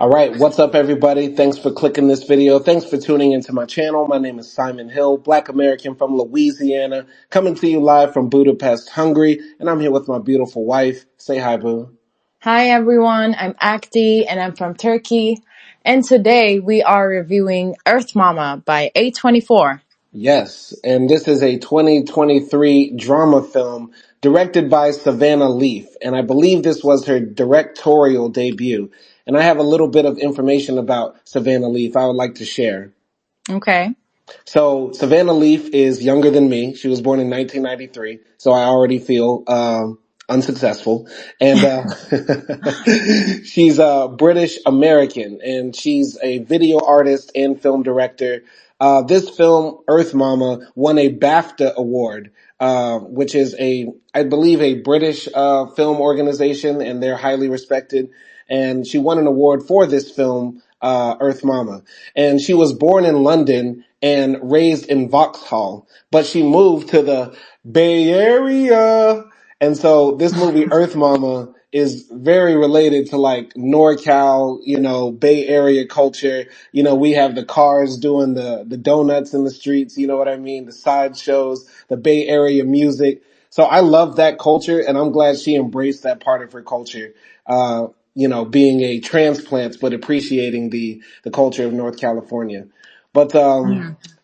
All right, what's up, everybody? Thanks for clicking this video. Thanks for tuning into my channel. My name is Simon Hill, Black American from Louisiana, coming to you live from Budapest, Hungary, and I'm here with my beautiful wife. Say hi, boo. Hi everyone, I'm AKDI and I'm from Turkey. And today we are reviewing Earth Mama by A24. Yes, and this is a 2023 drama film directed by Savannah Leaf, and I believe this was her directorial debut. And I have a little bit of information about Savannah Leaf I would like to share. Okay. So Savannah Leaf is younger than me. She was born in 1993, so I already feel unsuccessful. And she's British American, and she's a video artist and film director. This film, Earth Mama, won a BAFTA award, which is I believe, a British film organization, and they're highly respected. And she won an award for this film, Earth Mama. And she was born in London and raised in Vauxhall, but she moved to the Bay Area. And so this movie, Earth Mama, is very related to like NorCal, Bay Area culture. We have the cars doing the donuts in the streets, you know what I mean? The sideshows, the Bay Area music. So I love that culture, and I'm glad she embraced that part of her culture. Being a transplant, but appreciating the culture of North California. But,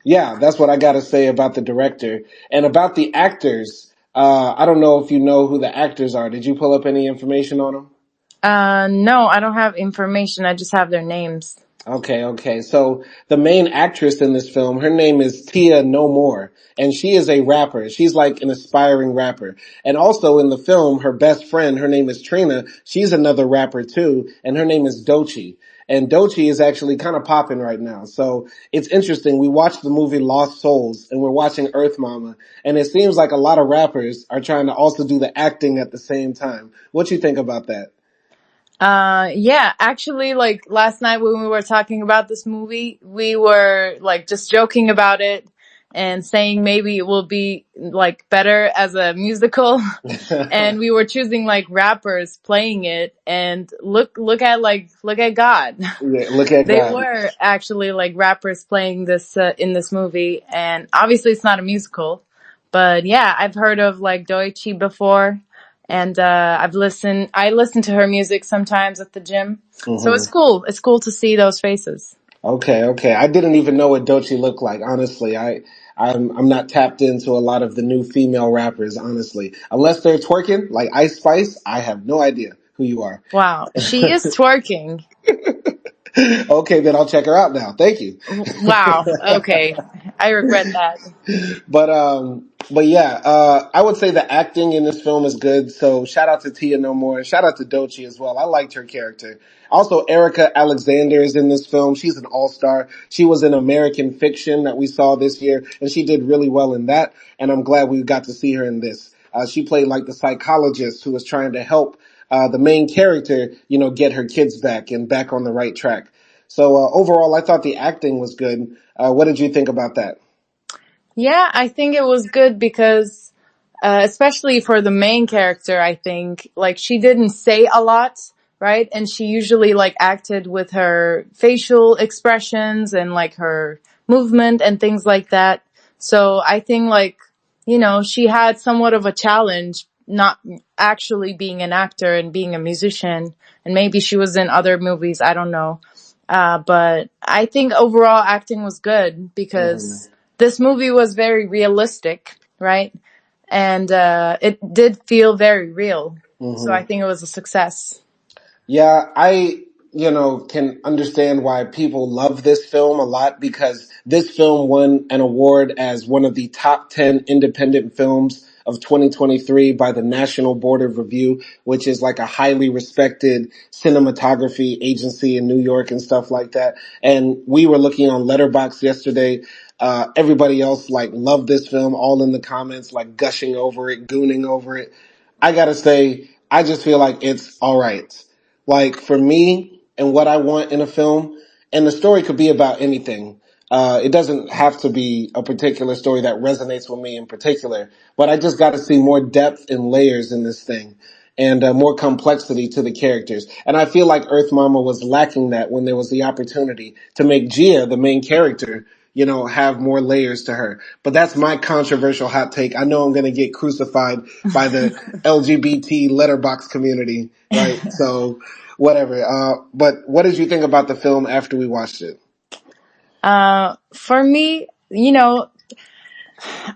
yeah, that's what I gotta say about the director. And about the actors, I don't know if you know who the actors are. Did you pull up any information on them? No, I don't have information. I just have their names. Okay. So the main actress in this film, her name is Tia No More, and she is a rapper. She's like an aspiring rapper. And also in the film, her best friend, her name is Trina. She's another rapper too, and her name is Doechii. And Doechii is actually kind of popping right now. So it's interesting. We watched the movie Lost Souls, and we're watching Earth Mama, and it seems like a lot of rappers are trying to also do the acting at the same time. What you think about that? Yeah, actually, like last night when we were talking about this movie, we were like just joking about it and saying maybe it will be like better as a musical. And we were choosing like rappers playing it, and look at God. Yeah, look at They God. were actually like rappers playing this in this movie, and obviously it's not a musical, but yeah, I've heard of like Doichi before, and I listen to her music sometimes at the gym, so Hmm. it's cool. It's cool to see those faces. Okay. I didn't even know what Doechii looked like. Honestly, I'm not tapped into a lot of the new female rappers. Honestly, unless they're twerking like Ice Spice, I have no idea who you are. Wow, she is twerking. Okay, then I'll check her out now. Thank you. Wow. Okay, I regret that. But yeah, I would say the acting in this film is good. So shout out to Tia No More. Shout out to Doechii as well. I liked her character. Also, Erica Alexander is in this film. She's an all-star. She was in American Fiction that we saw this year, and she did really well in that. And I'm glad we got to see her in this. She played like the psychologist who was trying to help the main character, get her kids back and back on the right track. So overall, I thought the acting was good. What did you think about that? Yeah, I think it was good because, especially for the main character, I think, like, she didn't say a lot, right? And she usually, like, acted with her facial expressions and, like, her movement and things like that. So I think, like, she had somewhat of a challenge not actually being an actor and being a musician. And maybe she was in other movies, I don't know. But I think overall acting was good Hmm. because this movie was very realistic, right? And it did feel very real. So I Hmm. think it was a success. Yeah, can understand why people love this film a lot because this film won an award as one of the top 10 independent films of 2023 by the National Board of Review, which is like a highly respected cinematography agency in New York and stuff like that. And we were looking on Letterboxd yesterday. Everybody else like loved this film, all in the comments, like gushing over it, gooning over it. I gotta say, I just feel like it's alright. Like for me and what I want in a film, and the story could be about anything. It doesn't have to be a particular story that resonates with me in particular, but I just got to see more depth and layers in this thing. and more complexity to the characters. And I feel like Earth Mama was lacking that when there was the opportunity to make Gia, the main character, have more layers to her. But that's my controversial hot take. I know I'm going to get crucified by the LGBT letterbox community, right? So whatever. But what did you think about the film after we watched it? For me,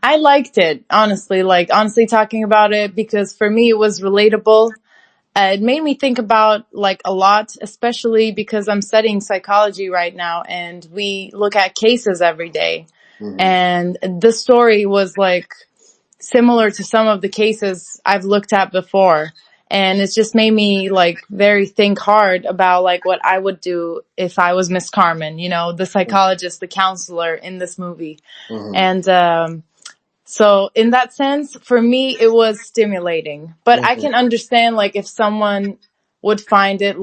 I liked it, honestly, honestly talking about it, because for me it was relatable. It made me think about a lot, especially because I'm studying psychology right now and we look at cases every day. Hmm. And the story was similar to some of the cases I've looked at before. And it's just made me very think hard about what I would do if I was Miss Carmen, the psychologist, the counselor in this movie. Hmm. And, so in that sense, for me, it was stimulating, but I Hmm. can understand if someone would find it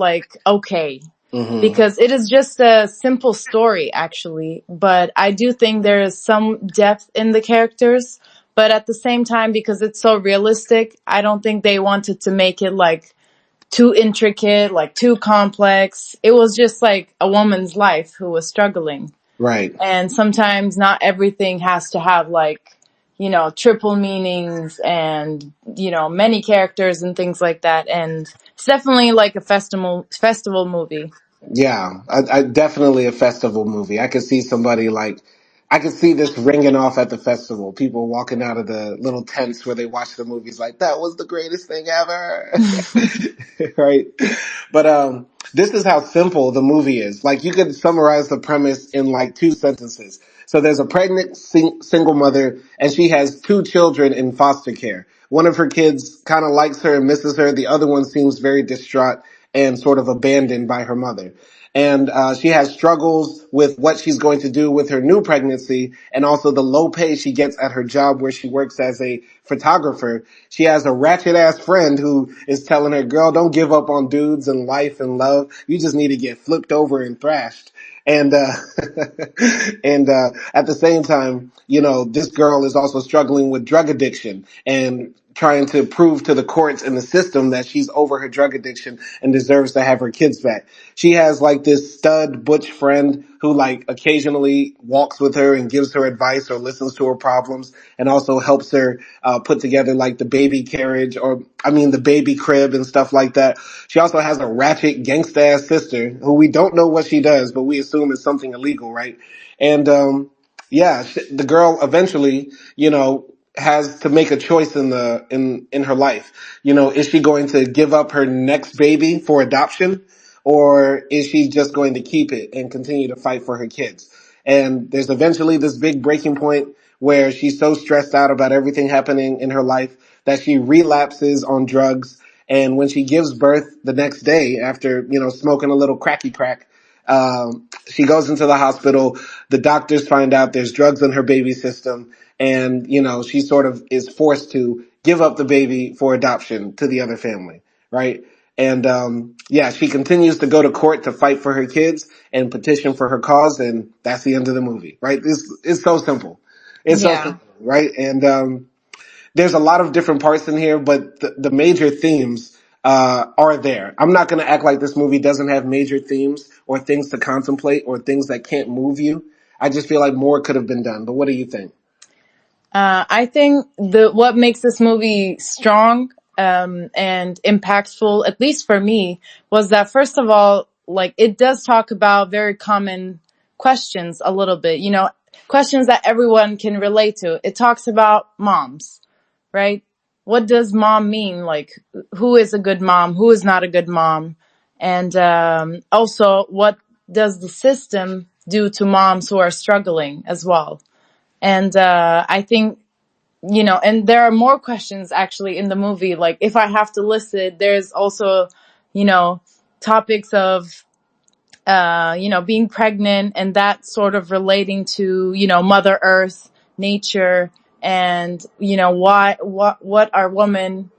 okay, Hmm. because it is just a simple story actually, but I do think there is some depth in the characters, but at the same time, because it's so realistic, I don't think they wanted to make it too intricate, too complex. It was just a woman's life who was struggling. Right. And sometimes not everything has to have triple meanings and, many characters and things like that. And it's definitely a festival movie. Yeah, I definitely a festival movie. I could see somebody I could see this ringing off at the festival. People walking out of the little tents where they watch the movies like, that was the greatest thing ever. Right? But, this is how simple the movie is. Like, you could summarize the premise in two sentences. So there's a pregnant single mother and she has two children in foster care. One of her kids kind of likes her and misses her. The other one seems very distraught and sort of abandoned by her mother. And she has struggles with what she's going to do with her new pregnancy and also the low pay she gets at her job where she works as a photographer. She has a ratchet ass friend who is telling her, girl, don't give up on dudes and life and love. You just need to get flipped over and thrashed. And, and, at the same time, this girl is also struggling with drug addiction and trying to prove to the courts and the system that she's over her drug addiction and deserves to have her kids back. She has this stud butch friend who occasionally walks with her and gives her advice or listens to her problems and also helps her put together the baby carriage or the baby crib and stuff like that. She also has a ratchet gangsta ass sister who we don't know what she does, but we assume it's something illegal, right? And yeah, the girl eventually, has to make a choice in her life. Is she going to give up her next baby for adoption, or is she just going to keep it and continue to fight for her kids? And there's eventually this big breaking point where she's so stressed out about everything happening in her life that she relapses on drugs. And when she gives birth the next day after, smoking a little cracky crack, she goes into the hospital. The doctors find out there's drugs in her baby system. And, she sort of is forced to give up the baby for adoption to the other family. Right. And, yeah, she continues to go to court to fight for her kids and petition for her cause. And that's the end of the movie. Right. It's so simple. It's so Yeah. simple. Right. And, there's a lot of different parts in here, but the major themes are there. I'm not going to act like this movie doesn't have major themes or things to contemplate or things that can't move you. I just feel like more could have been done. But what do you think? I think what makes this movie strong and impactful, at least for me, was that first of all, it does talk about very common questions a little bit, questions that everyone can relate to. It talks about moms, right? What does mom mean? Who is a good mom? Who is not a good mom? And also, what does the system do to moms who are struggling as well? And I think, and there are more questions actually in the movie. If I have to list it, there's also, you know, topics of, being pregnant and that sort of relating to, Mother Earth, nature, and, why are women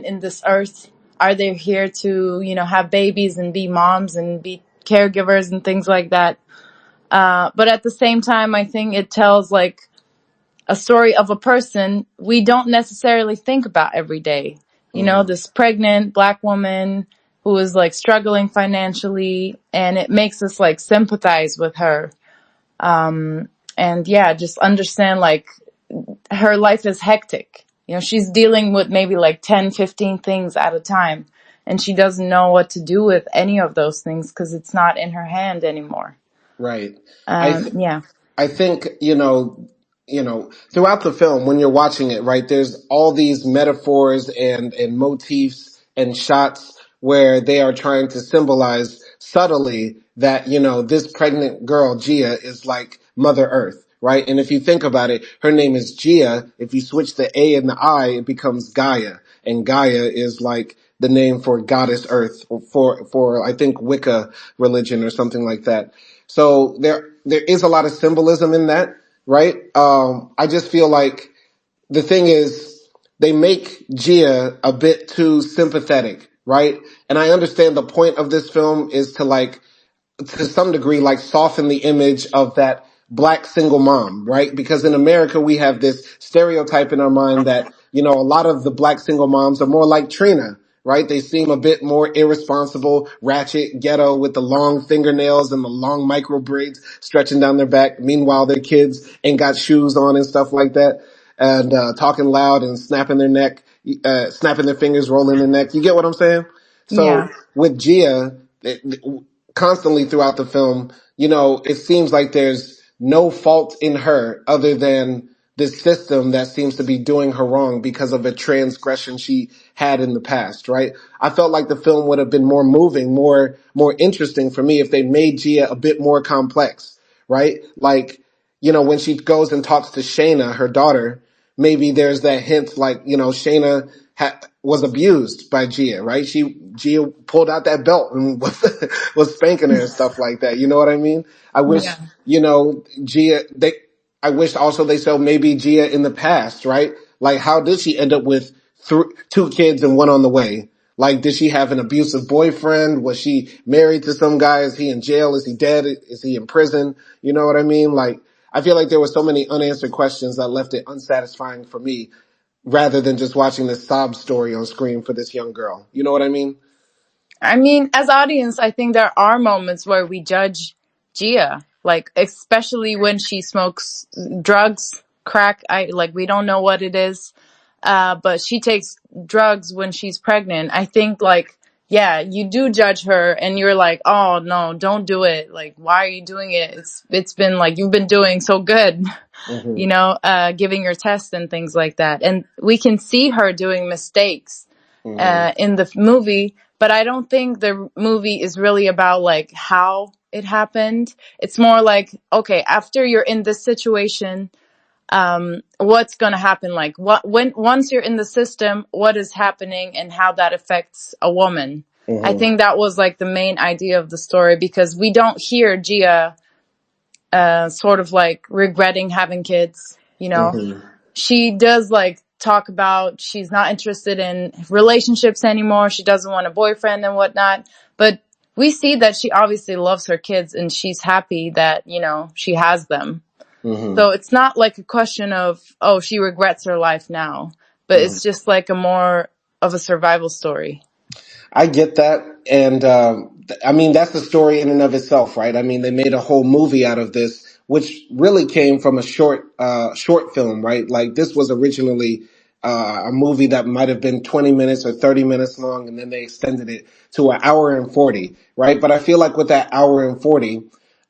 in this earth? Are they here to, have babies and be moms and be caregivers and things like that? But at the same time, I think it tells a story of a person we don't necessarily think about every day. You know, this pregnant black woman who is like struggling financially, and it makes us like sympathize with her. And yeah, just understand like her life is hectic. You know, she's dealing with maybe like 10, 15 things at a time, and she doesn't know what to do with any of those things because it's not in her hand anymore. Right. I th- Yeah. I think, throughout the film when you're watching it, right, there's all these metaphors and motifs and shots where they are trying to symbolize subtly that, this pregnant girl, Gia, is like Mother Earth, right? And if you think about it, her name is Gia. If you switch the A and the I, it becomes Gaia. And Gaia is like the name for Goddess Earth for I think Wicca religion or something like that. So there is a lot of symbolism in that, right? I just feel like the thing is they make Gia a bit too sympathetic, right? And I understand the point of this film is to like to some degree like soften the image of that black single mom, right? Because in America we have this stereotype in our mind that, a lot of the black single moms are more like Trina, right? They seem a bit more irresponsible, ratchet, ghetto with the long fingernails and the long micro braids stretching down their back. Meanwhile, their kids ain't got shoes on and stuff like that. And, talking loud and snapping their fingers, rolling their neck. You get what I'm saying? Yeah. So with Gia, constantly throughout the film, it seems like there's no fault in her other than this system that seems to be doing her wrong because of a transgression she had in the past, right? I felt like the film would have been more moving, more interesting for me if they made Gia a bit more complex, right? Like, when she goes and talks to Shayna, her daughter, maybe there's that hint like, Shayna was abused by Gia, right? Gia pulled out that belt and was spanking her and stuff like that. You know what I mean? I wish, Yeah. I wish also they showed maybe Gia in the past, right? Like how did she end up with two kids and one on the way? Like, did she have an abusive boyfriend? Was she married to some guy? Is he in jail? Is he dead? Is he in prison? You know what I mean? Like, I feel like there were so many unanswered questions that left it unsatisfying for me rather than just watching this sob story on screen for this young girl. You know what I mean? I mean, as audience, I think there are moments where we judge Gia, like especially when she smokes drugs, crack. We don't know what it is, but she takes drugs when she's pregnant. I think like, yeah, you do judge her, and you're like, oh no, don't do it. Like, why are you doing it? It's been like you've been doing so good, Mm-hmm. giving your test and things like that, and we can see her doing mistakes Mm-hmm. in the movie, but I don't think the movie is really about like how it happened. It's more like, okay, after you're in this situation, what's going to happen? Like once you're in the system, what is happening and how that affects a woman. I Mm-hmm. think that was like the main idea of the story, because we don't hear Gia, sort of like regretting having kids, Mm-hmm. she does like talk about she's not interested in relationships anymore. She doesn't want a boyfriend and whatnot. But we see that she obviously loves her kids and she's happy that, she has them. Mm-hmm. So it's not like a question of, oh, she regrets her life now, but Mm-hmm. it's just like a more of a survival story. I get that. And, I mean, that's the story in and of itself, right? I mean, they made a whole movie out of this, which really came from a short film, right? Like this was originally, a movie that might have been 20 minutes or 30 minutes long, and then they extended it to an hour and 40, right? But I feel like with that hour and 40,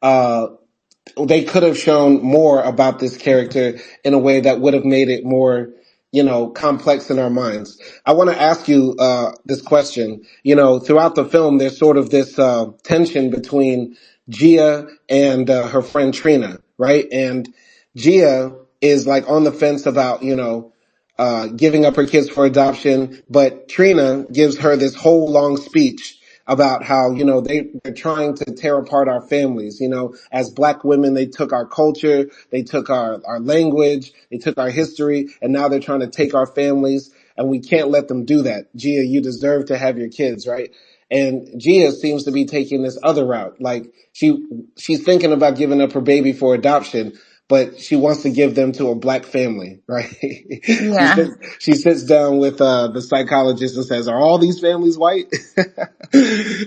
uh, they could have shown more about this character in a way that would have made it more, complex in our minds. I want to ask you, this question. Throughout the film, there's sort of this, tension between Gia and, her friend Trina, right? And Gia is like on the fence about, giving up her kids for adoption, but Trina gives her this whole long speech about how, they're trying to tear apart our families. As black women, they took our culture, they took our language, they took our history, and now they're trying to take our families, and we can't let them do that. Gia, you deserve to have your kids, right? And Gia seems to be taking this other route. Like she's thinking about giving up her baby for adoption, but she wants to give them to a black family, right? Yeah. She sits down with the psychologist and says, "Are all these families white?"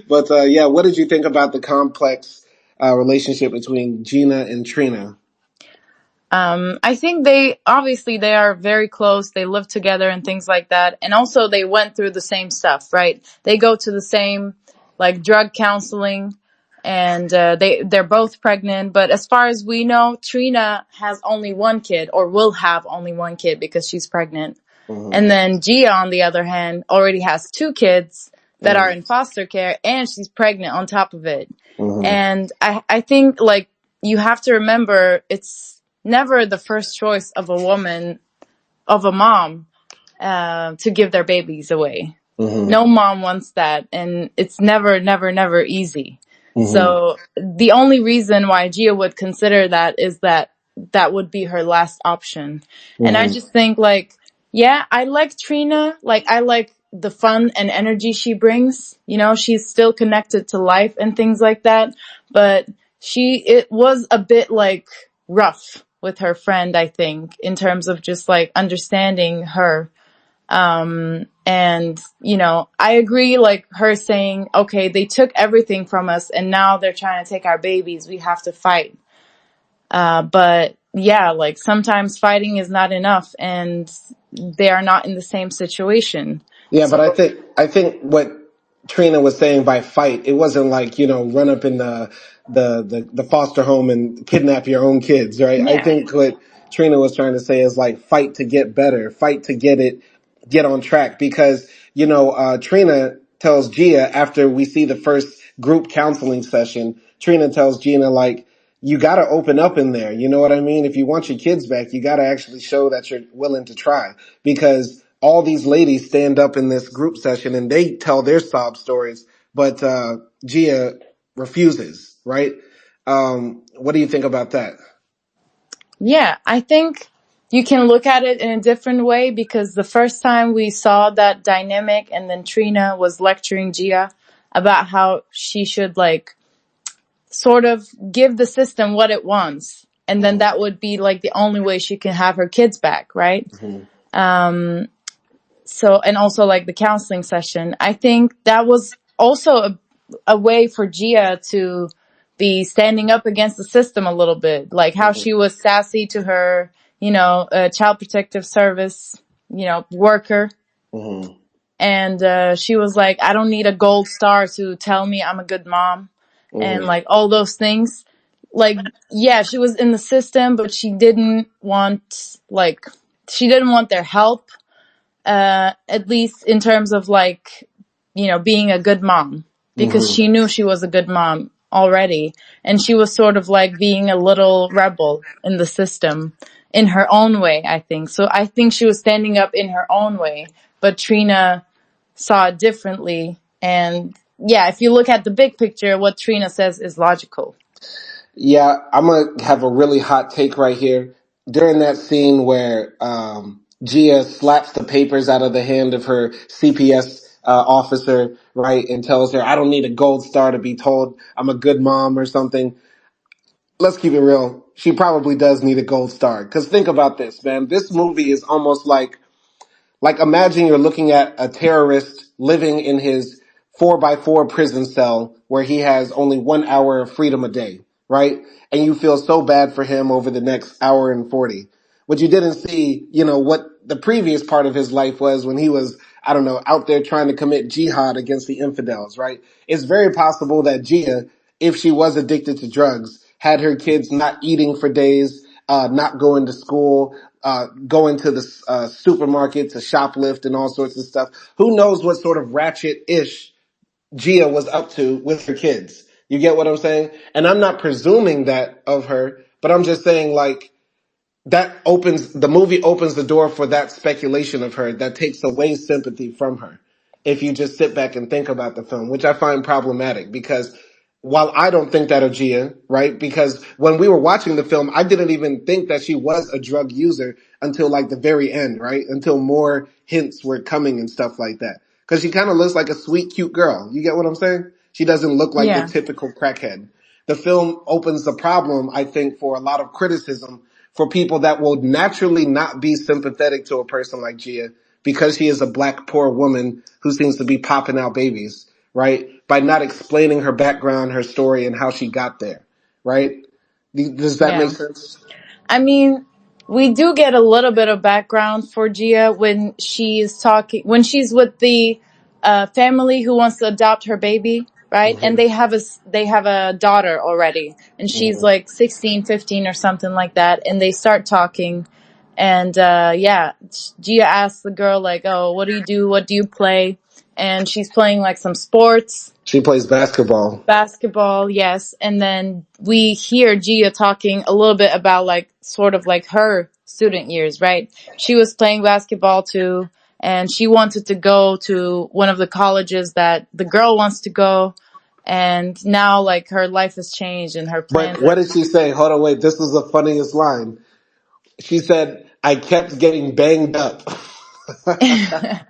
But yeah, what did you think about the complex relationship between Gina and Trina? I think they are very close. They live together and things like that. And also they went through the same stuff, right? They go to the same like drug counseling and they're both pregnant. But as far as we know, Trina has only one kid or will have only one kid because she's pregnant. Mm-hmm. And then Gia, on the other hand, already has two kids that are Mm-hmm. in foster care and she's pregnant on top of it. Mm-hmm. And I think like you have to remember it's never the first choice of a woman, of a mom, to give their babies away. Mm-hmm. No mom wants that. And it's never, never, never easy. Mm-hmm. So the only reason why Gia would consider that is that that would be her last option. And I Mm-hmm. just think like, yeah, I like Trina. Like I like the fun and energy she brings. You know, she's still connected to life and things like that. But it was a bit like rough with her friend, I think, in terms of just like understanding her. And you know, I agree, like her saying, okay, they took everything from us and now they're trying to take our babies. We have to fight. But yeah, like sometimes fighting is not enough and they are not in the same situation. Yeah, So but I think what Trina was saying by fight, it wasn't like, run up in the foster home and kidnap your own kids, right? I yeah, think what Trina was trying to say is like fight to get better, fight to get on track because, Trina tells Gia after we see the first group counseling session, Trina tells Gina like, you gotta open up in there. You know what I mean? If you want your kids back, you gotta actually show that you're willing to try because all these ladies stand up in this group session and they tell their sob stories, but, Gia refuses, right? What do you think about that? yeah, I think you can look at it in a different way because the first time we saw that dynamic and then Trina was lecturing Gia about how she should like sort of give the system what it wants. And then that would be like the only way she can have her kids back, right? Mm-hmm. So, and also like the counseling session, I think that was also a way for Gia to be standing up against the system a little bit, like how Mm-hmm. she was sassy to her, child protective service, worker. Mm-hmm. And, she was like, I don't need a gold star to tell me I'm a good mom and Mm-hmm. like all those things. Like, yeah, she was in the system, but she didn't want their help, at least in terms of like, being a good mom because Mm-hmm. she knew she was a good mom already. And she was sort of like being a little rebel in the system in her own way, I think. So I think she was standing up in her own way, but Trina saw it differently. And yeah, if you look at the big picture, what Trina says is logical. Yeah, I'm gonna have a really hot take right here. During that scene where Gia slaps the papers out of the hand of her CPS officer, right, and tells her, "I don't need a gold star to be told I'm a good mom" or something. Let's keep it real. She probably does need a gold star. Because think about this, man. This movie is almost like imagine you're looking at a terrorist living in his 4x4 prison cell where he has only 1 hour of freedom a day, right? And you feel so bad for him over the next hour and 40. But you didn't see, what the previous part of his life was when he was, I don't know, out there trying to commit jihad against the infidels, right? It's very possible that Gia, if she was addicted to drugs, had her kids not eating for days, not going to school, going to the supermarket to shoplift and all sorts of stuff. Who knows what sort of ratchet-ish Gia was up to with her kids? You get what I'm saying? And I'm not presuming that of her, but I'm just saying like, the movie opens the door for that speculation of her that takes away sympathy from her. If you just sit back and think about the film, which I find problematic because while I don't think that of Gia, right? Because when we were watching the film, I didn't even think that she was a drug user until like the very end, right? Until more hints were coming and stuff like that. Cause she kind of looks like a sweet, cute girl. You get what I'm saying? She doesn't look like the Yeah. typical crackhead. The film opens the problem, I think, for a lot of criticism for people that will naturally not be sympathetic to a person like Gia because she is a black poor woman who seems to be popping out babies, right? By not explaining her background, her story, and how she got there, right? Does that make Yeah. sense? I mean, we do get a little bit of background for Gia when she's talking, when she's with the family who wants to adopt her baby, right? And Mm-hmm. they have a daughter already, and she's Mm-hmm. like 16, 15 or something like that. And they start talking. And yeah, Gia asks the girl, like, oh, what do you do? What do you play? And she's playing like some sports. She plays basketball. Basketball, yes. And then we hear Gia talking a little bit about like sort of like her student years, right? She was playing basketball too, and she wanted to go to one of the colleges that the girl wants to go. And now like her life has changed and her plans But what did she say? Hold on, wait. This was the funniest line. She said, I kept getting banged up. are.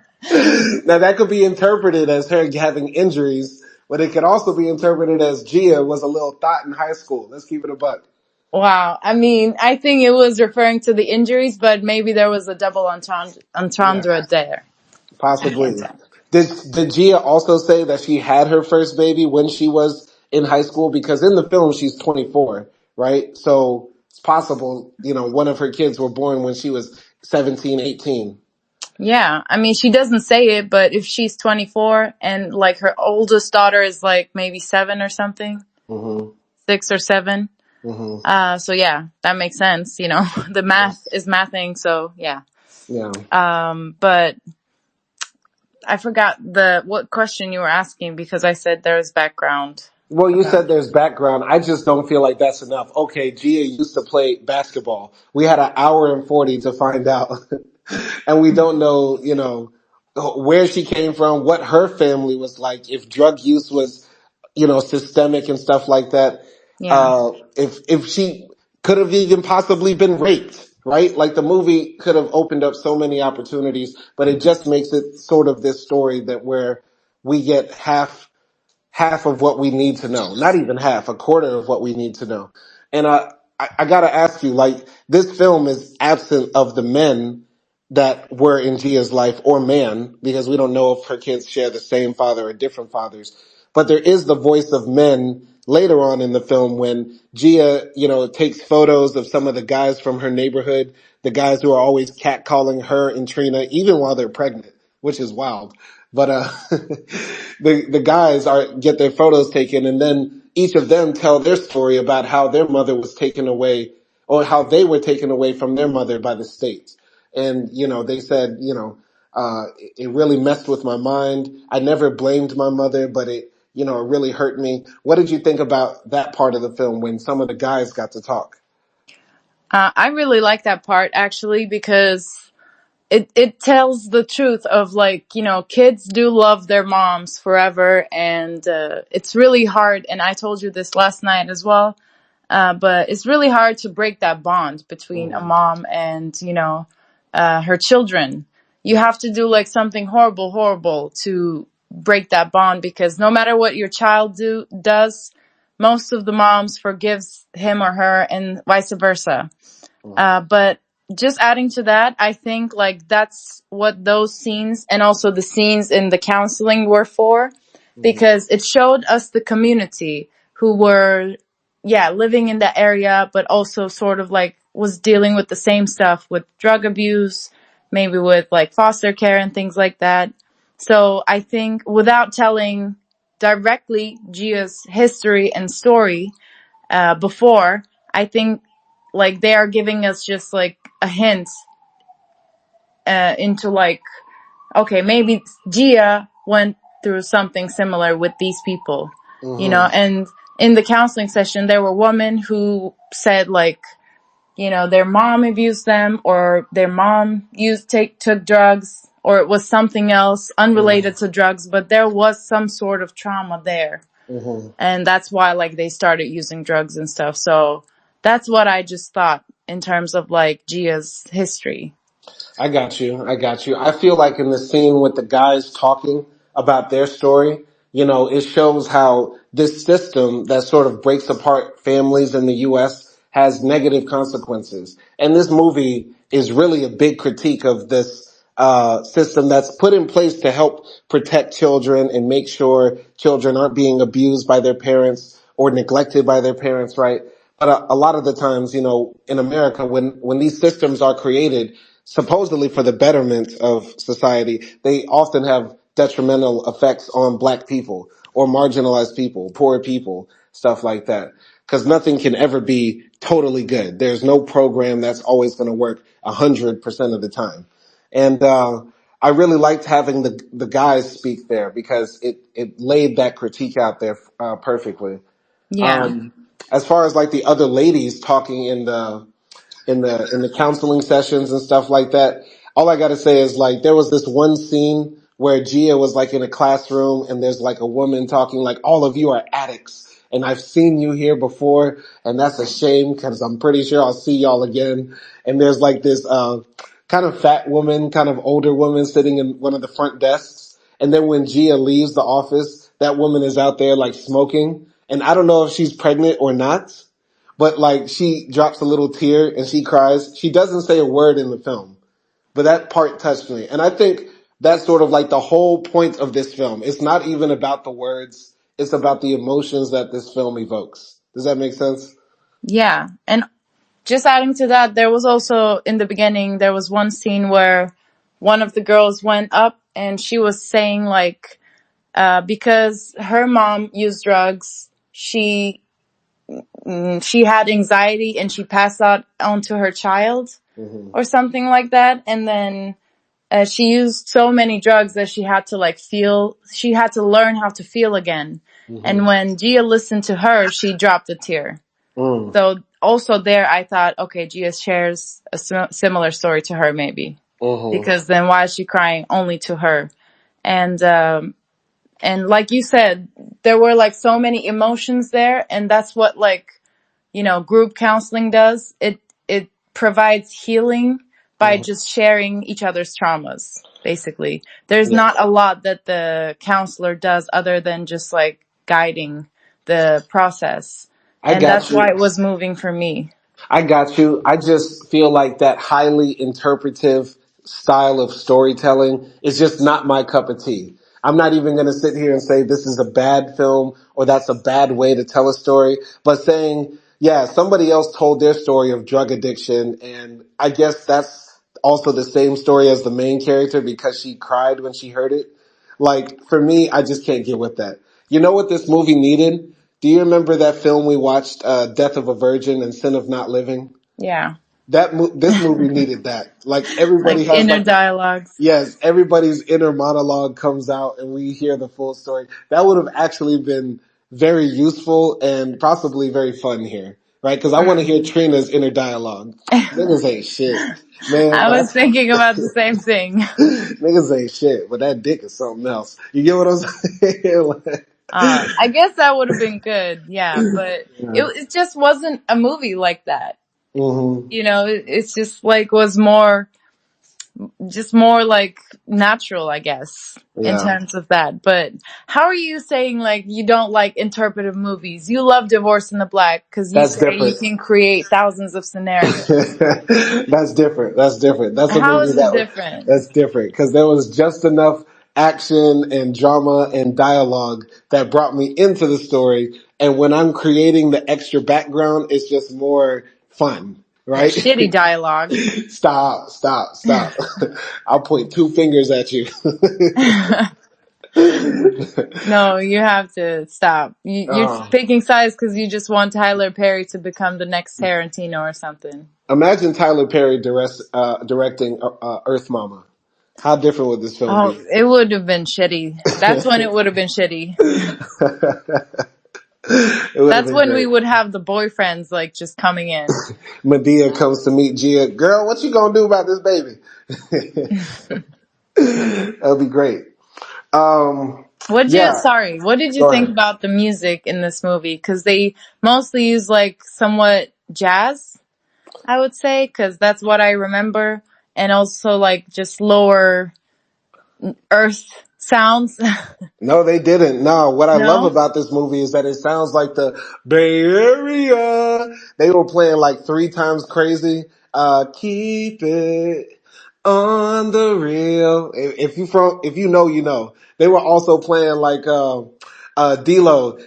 Now that could be interpreted as her having injuries, but it could also be interpreted as Gia was a little thought in high school. Let's keep it a buck. Wow. I mean, I think it was referring to the injuries, but maybe there was a double Yeah, entendre there. I can't possibly. tell. Did Gia also say that she had her first baby when she was in high school? Because in the film she's 24, right? So it's possible, one of her kids were born when she was 17, 18. Yeah, I mean, she doesn't say it, but if she's 24 and like her oldest daughter is like maybe 7 or something, Mm-hmm. 6 or 7. Mm-hmm. So yeah, that makes sense. You know, the math is mathing. So yeah. Yeah. But I forgot what question you were asking because I said there's background Well, you about. said there's background. I just don't feel like that's enough. Okay, Gia used to play basketball. We had an hour and 40 to find out. And we don't know, where she came from, what her family was like, if drug use was, systemic and stuff like that. Yeah. If she could have even possibly been raped, right? Like the movie could have opened up so many opportunities, but it just makes it sort of this story that where we get half of what we need to know. Not even half, a quarter of what we need to know. And I gotta ask you, like, this film is absent of the men that were in Gia's life or man, because we don't know if her kids share the same father or different fathers. But there is the voice of men later on in the film when Gia, takes photos of some of the guys from her neighborhood, the guys who are always catcalling her and Trina, even while they're pregnant, which is wild. But the guys get their photos taken, and then each of them tell their story about how their mother was taken away, or how they were taken away from their mother by the state. And they said, it really messed with my mind. I never blamed my mother, but it really hurt me. What did you think about that part of the film when some of the guys got to talk? I really like that part actually because it tells the truth of like, you know, kids do love their moms forever, and it's really hard. And I told you this last night as well. But it's really hard to break that bond between a Mm-hmm. mom and, you know, her children. You have to do like something horrible to break that bond, because no matter what your child does, most of the moms forgives him or her and vice versa. But just adding to that, I think like that's what those scenes and also the scenes in the counseling were for, Mm-hmm. because it showed us the community who were, yeah, living in that area, but also sort of like was dealing with the same stuff with drug abuse, maybe with like foster care and things like that. So I think without telling directly Gia's history and story, before, I think like they are giving us just like a hint into like, okay, maybe Gia went through something similar with these people, you know. Mm-hmm. And in the counseling session, there were women who said like, you know, their mom abused them, or their mom took drugs, or it was something else unrelated to drugs, but there was some sort of trauma there. Mm-hmm. And that's why like they started using drugs and stuff. So that's what I just thought in terms of like Gia's history. I got you. I got you. I feel like in the scene with the guys talking about their story, it shows how this system that sort of breaks apart families in the U.S. has negative consequences. And this movie is really a big critique of this system that's put in place to help protect children and make sure children aren't being abused by their parents or neglected by their parents, right? But a lot of the times, in America, when these systems are created, supposedly for the betterment of society, they often have detrimental effects on black people or marginalized people, poor people, stuff like that. Because nothing can ever be totally good. There's no program that's always going to work 100% of the time. And I really liked having the guys speak there because it laid that critique out there perfectly. Yeah. Um, as far as like the other ladies talking in the counseling sessions and stuff like that. All I gotta say is like there was this one scene where Gia was like in a classroom and there's like a woman talking like all of you are addicts and I've seen you here before and that's a shame because I'm pretty sure I'll see y'all again. And there's like this kind of fat woman, kind of older woman sitting in one of the front desks. And then when Gia leaves the office, that woman is out there like smoking. And I don't know if she's pregnant or not, but like she drops a little tear and she cries. She doesn't say a word in the film, but that part touched me. And I think that's sort of like the whole point of this film. It's not even about the words. It's about the emotions that this film evokes. Does that make sense? Yeah. And just adding to that, there was also in the beginning, there was one scene where one of the girls went up and she was saying like, because her mom used drugs, she had anxiety and she passed out onto her child Mm-hmm. or something like that. And then she used so many drugs that she had to learn how to feel again. And Mm-hmm. when Gia listened to her, she dropped a tear. Mm. So also there, I thought, okay, Gia shares a similar story to her maybe. Mm-hmm. Because then why is she crying only to her? And like you said, there were like so many emotions there, and that's what group counseling does. It provides healing by Mm-hmm. just sharing each other's traumas, basically. There's Yeah. not a lot that the counselor does other than just like guiding the process. I And got that's why you. it was moving for me. I got you. I just feel like that highly interpretive style of storytelling is just not my cup of tea. I'm not even going to sit here and say this is a bad film or that's a bad way to tell a story, but saying, yeah, somebody else told their story of drug addiction and I guess that's also the same story as the main character because she cried when she heard it. Like, for me, I just can't get with that. You know what this movie needed? Do you remember that film we watched, Death of a Virgin and Sin of Not Living? Yeah. This movie needed that. Like, everybody Like has inner like dialogues. yes, everybody's inner monologue comes out and we hear the full story. That would have actually been very useful and possibly very fun here, right? Because I want to hear Mm. Trina's inner dialogue. Niggas ain't shit, man. I was thinking about the same thing. Niggas ain't shit, but that dick is something else. You get what I'm saying? I guess that would have been good, yeah, but Yeah. it just wasn't a movie like that. Hmm. It's just like was more like natural, I guess, in Yeah, terms of that. But how are you saying like you don't like interpretive movies? You love Divorce in the Black because you that's say you different. can create thousands of scenarios. That's different. That's different. That's a How movie is it that different? that's different because there was just enough action and drama and dialogue that brought me into the story. And when I'm creating the extra background, it's just more fun, Yeah, right? shitty dialogue. Stop, stop, stop. I'll point two fingers at you. No, you have to stop. You're uh, picking sides because you just want Tyler Perry to become the next Tarantino or something. Imagine Tyler Perry directing Earth Mama. How different would this film Oh, be? it would have been shitty. That's when it would have been shitty. It would have That's been when we great. would have the boyfriends like just coming in. Medea comes to meet Gia. Girl, what you gonna do about this baby? That'll be great. Um, yeah, What did you go think ahead. about the music in this movie? Cause they mostly use like somewhat jazz, I would say, cause that's what I remember. And also like just lower earth sounds. No, they didn't. No, what I love No? about this movie is that it sounds like the Bay Area. They were playing like three times crazy. Keep it on the real. If you know, you know. They were also playing like, D-Lo.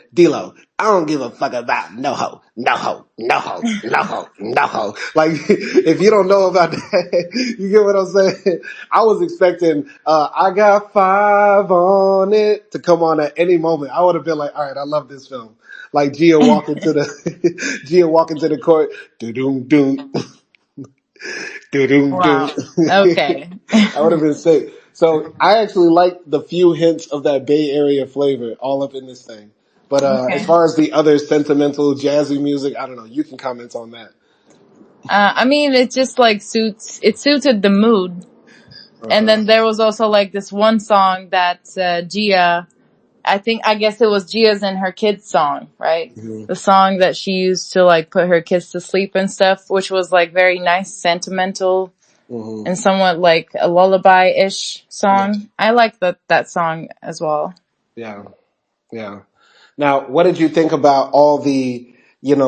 I don't give a fuck about no ho, no ho, no ho, no ho, no ho. Like, if you don't know about that, you get what I'm saying? I was expecting, I got five on it to come on at any moment. I would have been like, all right, I love this film. Like Gia walking to the, Gia walking to the court, do-doom, doom, do-doom, doom. Wow. Okay. I would have been sick. So I actually like the few hints of that Bay Area flavor all up in this thing. But as Okay. far as the other sentimental jazzy music, I don't know. You can comment on that. I mean, it just like it suited the mood. And Uh-huh. then there was also like this one song that Gia, I guess it was Gia's and her kids song, right? Hmm. The song that she used to like put her kids to sleep and stuff, which was like very nice, sentimental, Hmm. and somewhat like a lullaby-ish Yeah. song. I like that song as well. Yeah. Yeah. Now, what did you think about all the,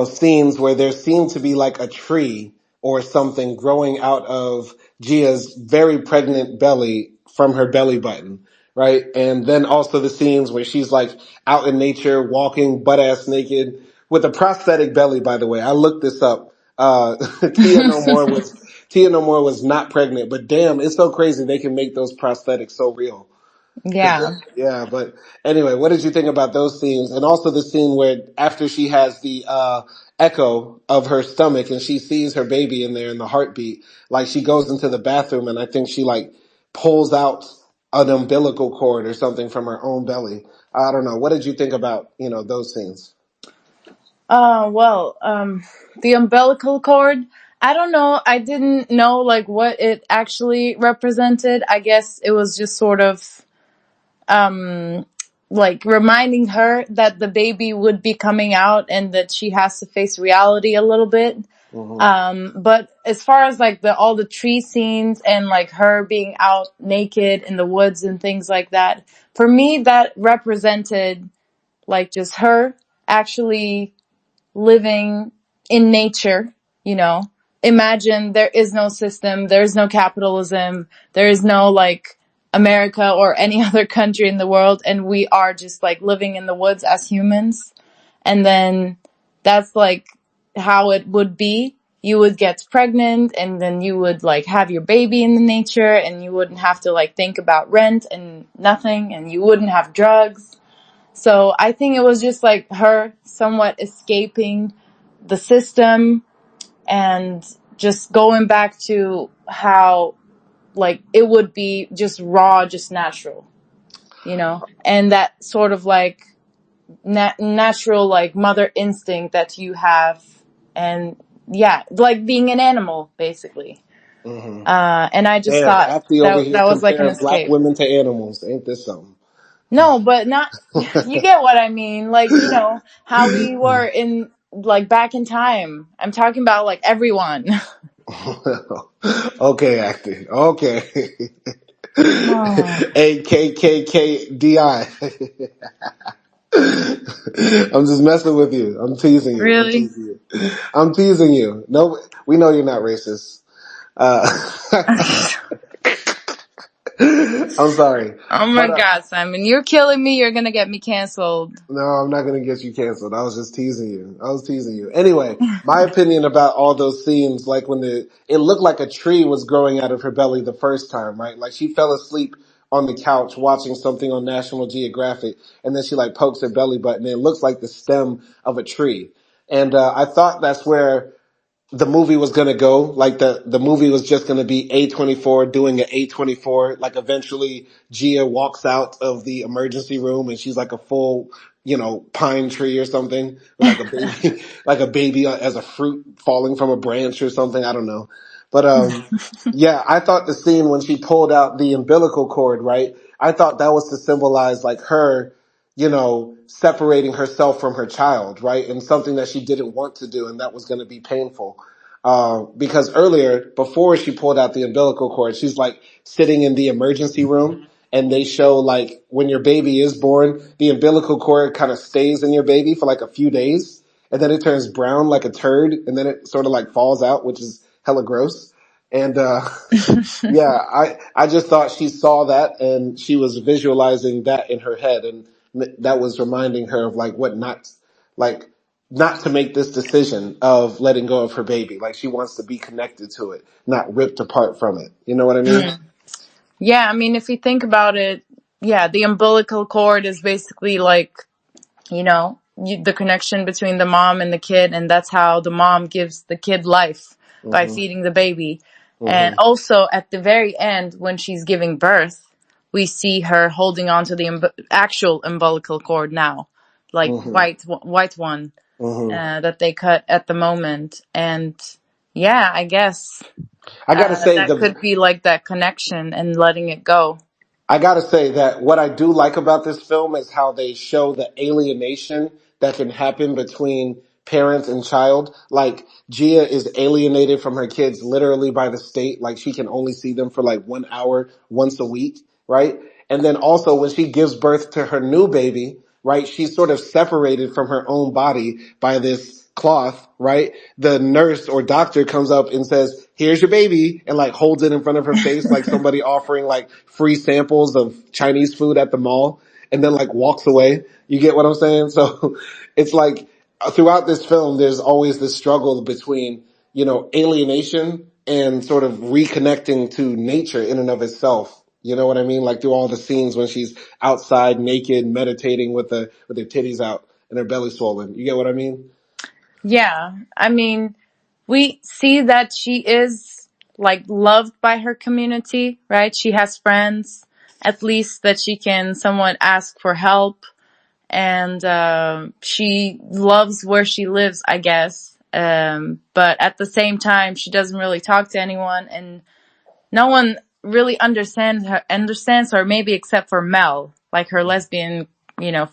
scenes where there seemed to be like a tree or something growing out of Gia's very pregnant belly from her belly button, right? And then also the scenes where she's like out in nature, walking butt ass naked with a prosthetic belly, by the way. I looked this up. Tia No More was not pregnant, but damn, it's so crazy they can make those prosthetics so real. Yeah. Yeah, but anyway, what did you think about those scenes? And also the scene where after she has the echo of her stomach and she sees her baby in there and the heartbeat, like she goes into the bathroom and I think she like pulls out an umbilical cord or something from her own belly. I don't know. What did you think about, those scenes? Well, the umbilical cord, I don't know. I didn't know like what it actually represented. I guess it was just sort of, um, like reminding her that the baby would be coming out and that she has to face reality a little bit. Hmm. But as far as like all the tree scenes and like her being out naked in the woods and things like that, for me, that represented like just her actually living in nature, you know. Imagine there is no system, there is no capitalism, there is no like America or any other country in the world, and we are just like living in the woods as humans. And then that's like how it would be. You would get pregnant and then you would like have your baby in the nature and you wouldn't have to like think about rent and nothing and you wouldn't have drugs. So I think it was just like her somewhat escaping the system and just going back to how like it would be just raw, just natural, you know, and that sort of like natural like mother instinct that you have. And yeah, like being an animal basically. Hmm. And I just Damn, thought Acty over that here that was like an comparing black escape. women to animals. Ain't this something? No, but not, you get what I mean. Like, you know, how we were in, like, back in time. I'm talking about, like, everyone. Okay, acting. Okay. Oh, AKKKDI. I'm just messing with you. I'm teasing you. I'm really? teasing you. I'm teasing you. No, we know you're not racist. Uh, I'm sorry. Oh my But, God, Simon, you're killing me. You're gonna get me canceled. no, I'm not gonna get you canceled. I was just teasing you. I was teasing you. Anyway, my opinion about all those scenes, like when it looked like a tree was growing out of her belly the first time, right? Like she fell asleep on the couch watching something on National Geographic and then she like pokes her belly button and it looks like the stem of a tree. And, I thought that's where the movie was gonna go. Like the movie was just gonna be A24 doing an A24. Like eventually Gia walks out of the emergency room and she's like a full, pine tree or something with like a baby, like a baby as a fruit falling from a branch or something. I don't know. But, yeah, I thought the scene when she pulled out the umbilical cord, right? I thought that was to symbolize like her, separating herself from her child, right? And something that she didn't want to do and that was going to be painful. Because earlier, before she pulled out the umbilical cord, she's like sitting in the emergency room and they show like when your baby is born, the umbilical cord kind of stays in your baby for like a few days, and then it turns brown like a turd, and then it sort of like falls out, which is hella gross. And yeah, I just thought she saw that and she was visualizing that in her head, and that was reminding her of like what not like not to make this decision of letting go of her baby. Like she wants to be connected to it, not ripped apart from it. You know what I mean? Mm. Yeah, I mean, if you think about it, yeah, the umbilical cord is basically like, the connection between the mom and the kid, and that's how the mom gives the kid life by Mhm. feeding the baby. And Mhm. also at the very end, when she's giving birth, we see her holding on to the actual umbilical cord now, like Mhm. white one Mhm. that they cut at the moment. And yeah, I guess I gotta say that could be like that connection and letting it go. I gotta say that what I do like about this film is how they show the alienation that can happen between parents and child. Like Gia is alienated from her kids literally by the state. Like she can only see them for like 1 hour once a week, right? And then also when she gives birth to her new baby, right? She's sort of separated from her own body by this cloth, right? The nurse or doctor comes up and says, here's your baby, and like holds it in front of her face like somebody offering like free samples of Chinese food at the mall, and then like walks away. You get what I'm saying? So it's like throughout this film, there's always this struggle between, alienation and sort of reconnecting to nature in and of itself. You know what I mean? Like through all the scenes when she's outside naked, meditating with her titties out and her belly swollen. You get what I mean? Yeah, I mean, we see that she is like loved by her community, right? She has friends, at least that she can somewhat ask for help, and she loves where she lives, I guess. But at the same time, she doesn't really talk to anyone, and no one really understands her, maybe except for Mel, like her lesbian,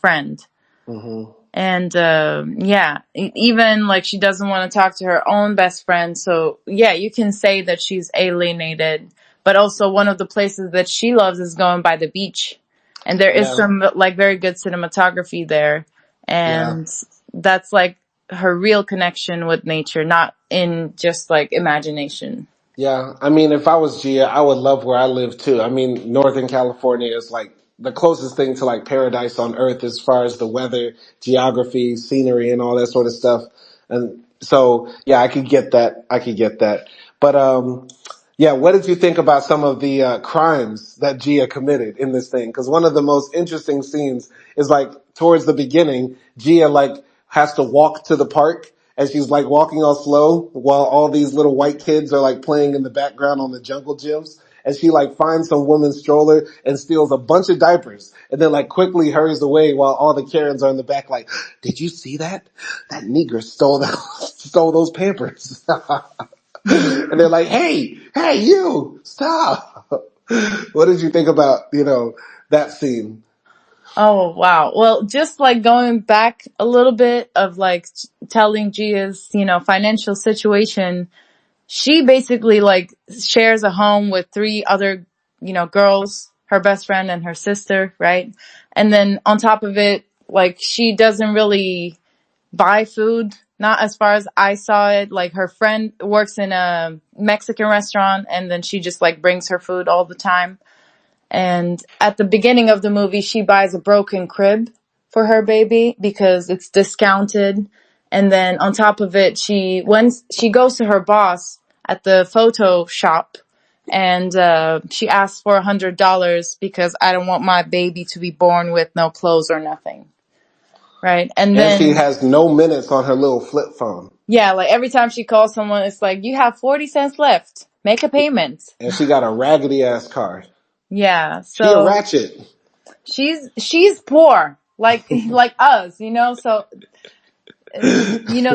friend. Hmm. And yeah, even like she doesn't want to talk to her own best friend. So yeah, you can say that she's alienated. But also one of the places that she loves is going by the beach. And there is Yeah, some like very good cinematography there. yeah. And that's like her real connection with nature, not in just like imagination. Yeah, I mean, if I was Gia, I would love where I live too. I mean, Northern California is like the closest thing to like paradise on earth as far as the weather, geography, scenery, and all that sort of stuff. And so, yeah, I could get that. I could get that. But, yeah, what did you think about some of the crimes that Gia committed in this thing? Because one of the most interesting scenes is like towards the beginning, Gia like has to walk to the park, and she's like walking all slow while all these little white kids are like playing in the background on the jungle gyms. And she like finds some woman's stroller and steals a bunch of diapers, and then like quickly hurries away while all the Karens are in the back like, did you see that? That Negro stole stole those Pampers. And they're like, hey, you, stop. What did you think about, that scene? Oh, wow. Well, just like going back a little bit of like telling Gia's, financial situation, she basically like shares a home with three other, girls, her best friend and her sister, right? And then on top of it, like she doesn't really buy food. Not as far as I saw it. Like her friend works in a Mexican restaurant and then she just like brings her food all the time. And at the beginning of the movie, she buys a broken crib for her baby because it's discounted. And then on top of it, when she goes to her boss at the photo shop and, she asks for $100 because I don't want my baby to be born with no clothes or nothing. Right. And And she then, has no minutes on her little flip phone. yeah, like every time she calls someone, it's like, you have 40 cents left. Make a payment. And she got a raggedy ass car. Yeah. She a So ratchet. she's poor, like like us, so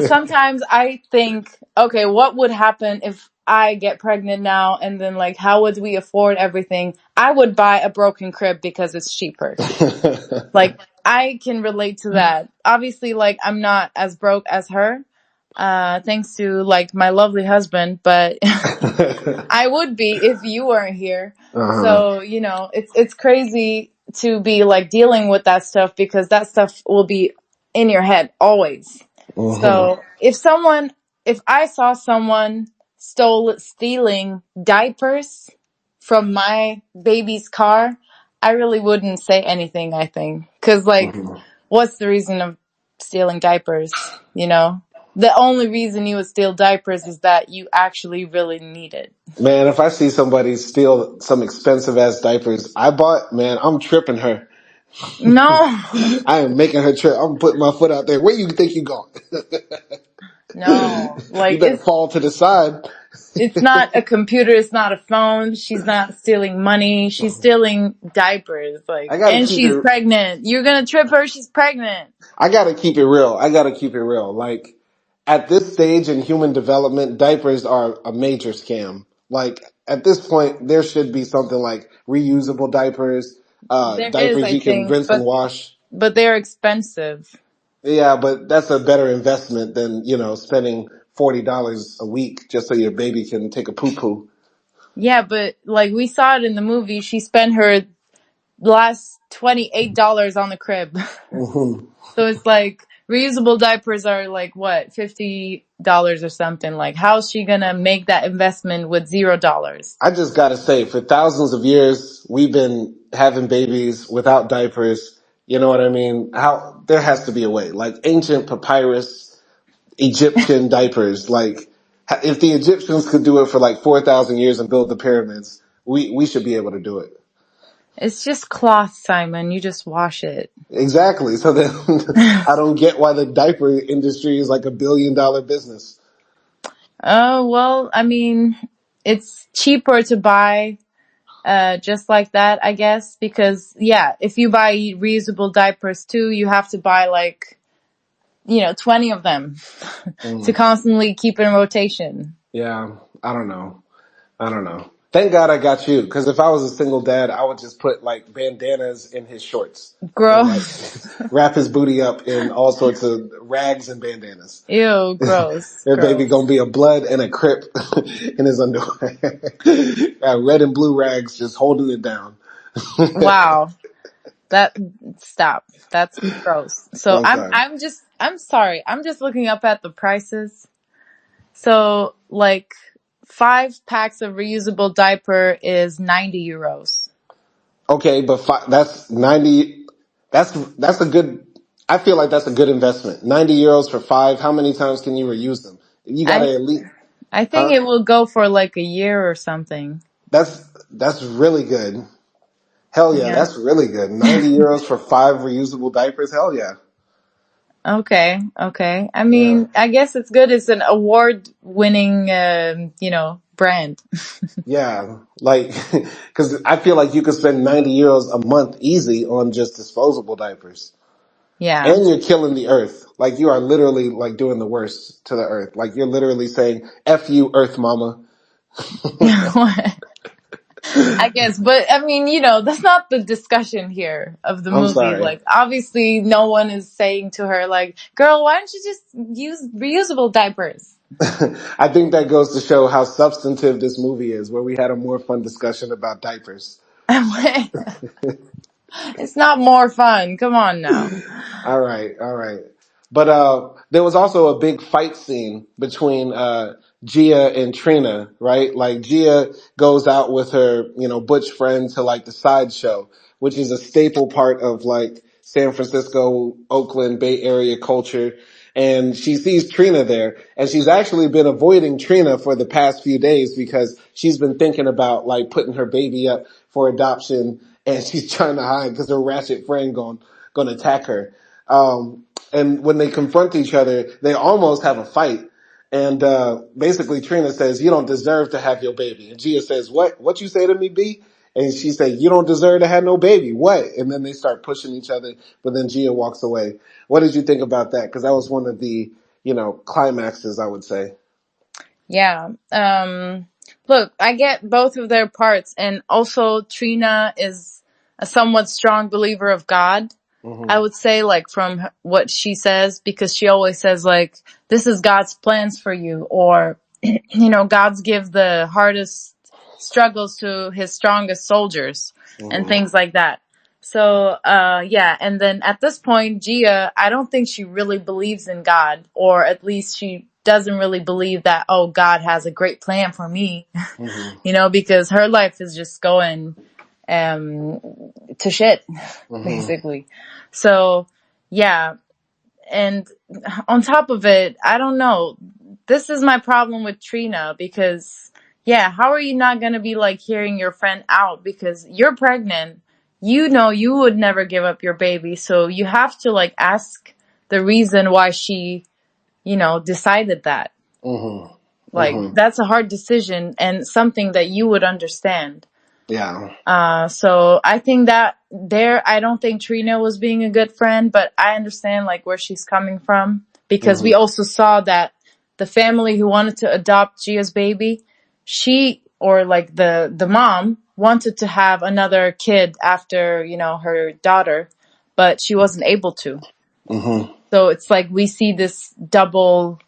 sometimes I think, okay, what would happen if I get pregnant now, and then like how would we afford everything? I would buy a broken crib because it's cheaper. Like I can relate to that. Obviously, like I'm not as broke as her, thanks to like my lovely husband, but I would be if you weren't here. Uh-huh. So, it's crazy to be like dealing with that stuff because that stuff will be in your head always. Hmm. So, if I saw someone stealing diapers from my baby's car, I really wouldn't say anything, I think. Cause like, Hmm. what's the reason of stealing diapers? The only reason you would steal diapers is that you actually really need it. Man, if I see somebody steal some expensive ass diapers I bought, man, I'm tripping her. No, I am making her trip. I'm putting my foot out there. Where you think you going? no, You like better fall to the side. it's not a computer, it's not a phone. She's not stealing money. She's stealing diapers. I Like, gotta and keep she's it. pregnant. You're gonna trip her. She's pregnant. I gotta keep it real. I gotta keep it real. Like at this stage in human development, diapers are a major scam. Like at this point, there should be something like reusable diapers, There is, diapers I you can think, rinse and wash. but they're expensive. Yeah, but that's a better investment than, spending $40 a week just so your baby can take a poo poo. Yeah, but like we saw it in the movie, she spent her last $28 on the crib. Hmm. So it's like reusable diapers are like what, $50 or something. Like how's she gonna make that investment with $0? I just gotta say, for thousands of years, we've been having babies without diapers. You know what I mean? There has to be a way. Like ancient papyrus, Egyptian diapers. Like, if the Egyptians could do it for like 4,000 years and build the pyramids, we should be able to do it. It's just cloth, Simon. You just wash it. Exactly. So then I don't get why the diaper industry is like $1 billion business. Oh, well, I mean, it's cheaper to buy just like that, I guess, because yeah, if you buy reusable diapers too, you have to buy like, 20 of them to Mm, constantly keep in rotation. yeah. I don't know. I don't know. Thank God I got you, because if I was a single dad, I would just put like bandanas in his shorts and like Gross. wrap his booty up in all sorts of rags and bandanas. Ew, gross, Their baby gross. gonna be a blood and a crip in his underwear. Red and blue rags just holding it down. Wow. That stop. That's gross. So I'm sorry. I'm sorry. I'm just looking up at the prices. So like 5 packs of reusable diaper is 90 euros. Okay, but that's 90. That's a good. I feel like that's a good investment. 90 euros for five. How many times can you reuse them? You I gotta at least, I think huh? it will go for like a year or something. That's really good. Hell yeah, Yeah. that's really good. 90 euros for five reusable diapers. Hell yeah. Okay. Okay. I Yeah. mean, I guess it's good. It's an award winning brand. Yeah. Like, cause I feel like you could spend 90 euros a month easy on just disposable diapers. Yeah. And you're killing the earth. Like you are literally like doing the worst to the earth. Like you're literally saying, F you, earth mama. I guess, but I mean, that's not the discussion here of the I'm movie. sorry. Like, obviously, no one is saying to her, like, girl, why don't you just use reusable diapers? I think that goes to show how substantive this movie is, where we had a more fun discussion about diapers. It's not more fun. Come on now. All right, all right. But there was also a big fight scene between Gia and Trina, right? Like Gia goes out with her, butch friend to like the sideshow, which is a staple part of like San Francisco, Oakland, Bay Area culture. And she sees Trina there, and she's actually been avoiding Trina for the past few days because she's been thinking about like putting her baby up for adoption, and she's trying to hide because her ratchet friend gonna attack her. And when they confront each other, they almost have a fight. And basically Trina says, "You don't deserve to have your baby." And Gia says, What you say to me, B?" And she said, "You don't deserve to have no baby. What?" And then they start pushing each other, but then Gia walks away. What did you think about that? Because that was one of the, climaxes, I would say. Yeah. Look, I get both of their parts, and also Trina is a somewhat strong believer of God. Mm-hmm. I would say, like, from what she says, because she always says, like, this is God's plans for you, or, God's give the hardest struggles to his strongest soldiers and Mm-hmm. things like that. So, yeah. And then at this point, Gia, I don't think she really believes in God, or at least she doesn't really believe that, oh, God has a great plan for me, Mm-hmm. because her life is just going, um, to shit, Mm-hmm. basically. So, yeah. And on top of it, I don't know. This is my problem with Trina because, yeah, how are you not going to be like hearing your friend out because you're pregnant? You know, you would never give up your baby. So you have to like ask the reason why she, decided that. Mm-hmm. Like, Mm-hmm. that's a hard decision and something that you would understand. Yeah. So I think that I don't think Trina was being a good friend, but I understand like where she's coming from because we Mm-hmm. also saw that the family who wanted to adopt Gia's baby, or like the mom wanted to have another kid after, her daughter, but she wasn't able to. Mm-hmm. So it's like we see this double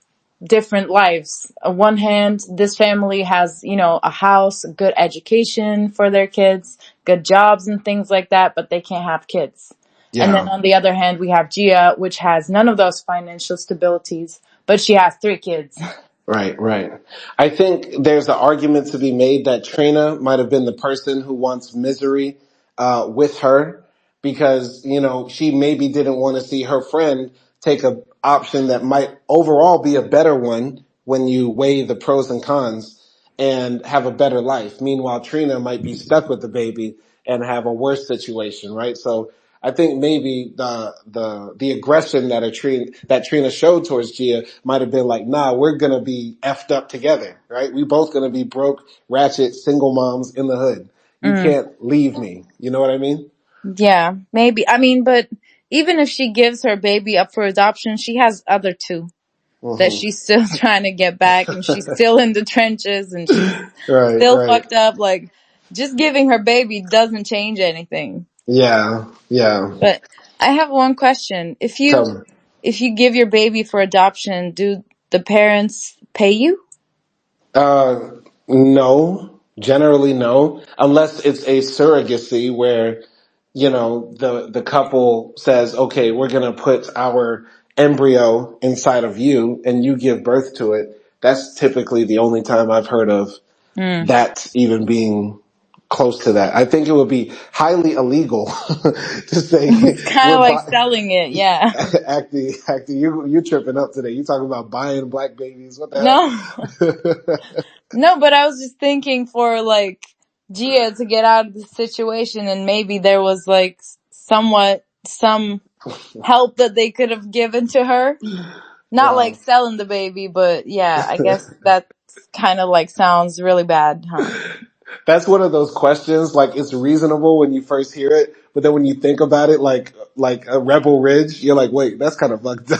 different lives. On one hand, this family has, a house, a good education for their kids, good jobs and things like that, but they can't have kids. And then Yeah. on the other hand, we have Gia, which has none of those financial stabilities, but she has 3 kids. Right, right. I think there's an argument to be made that Trina might have been the person who wants misery with her because, she maybe didn't want to see her friend take a option that might overall be a better one when you weigh the pros and cons and have a better life. Meanwhile, Trina might be stuck with the baby and have a worse situation, right? So I think maybe the aggression that Trina showed towards Gia might have been like, nah, we're gonna be effed up together, right? We both gonna be broke, ratchet, single moms in the hood. You Mm, can't leave me. You know what I mean? yeah, maybe. I mean, but even if she gives her baby up for adoption, she has other 2 that Hmm. she's still trying to get back and she's still in the trenches and she's Right, still right. fucked up. Like, just giving her baby doesn't change anything. Yeah, yeah. But I have one question. Tell me. If you give your baby for adoption, do the parents pay you? Uh, no. Generally, no. Unless it's a surrogacy where, the couple says, okay, we're going to put our embryo inside of you and you give birth to it. That's typically the only time I've heard of Hmm. that even being close to that. I think it would be highly illegal to say It's kind we're of like selling it, yeah. acting, you tripping up today. You talking about buying black babies. What the No, hell? no, but I was just thinking for like Gia to get out of the situation and maybe there was like somewhat some help that they could have given to her. Not like Wow. selling the baby, but yeah, I guess that's kind of like sounds really bad, huh? That's one of those questions, like it's reasonable when you first hear it, but then when you think about it, like a Rebel Ridge, you're like, wait, that's kind of fucked up.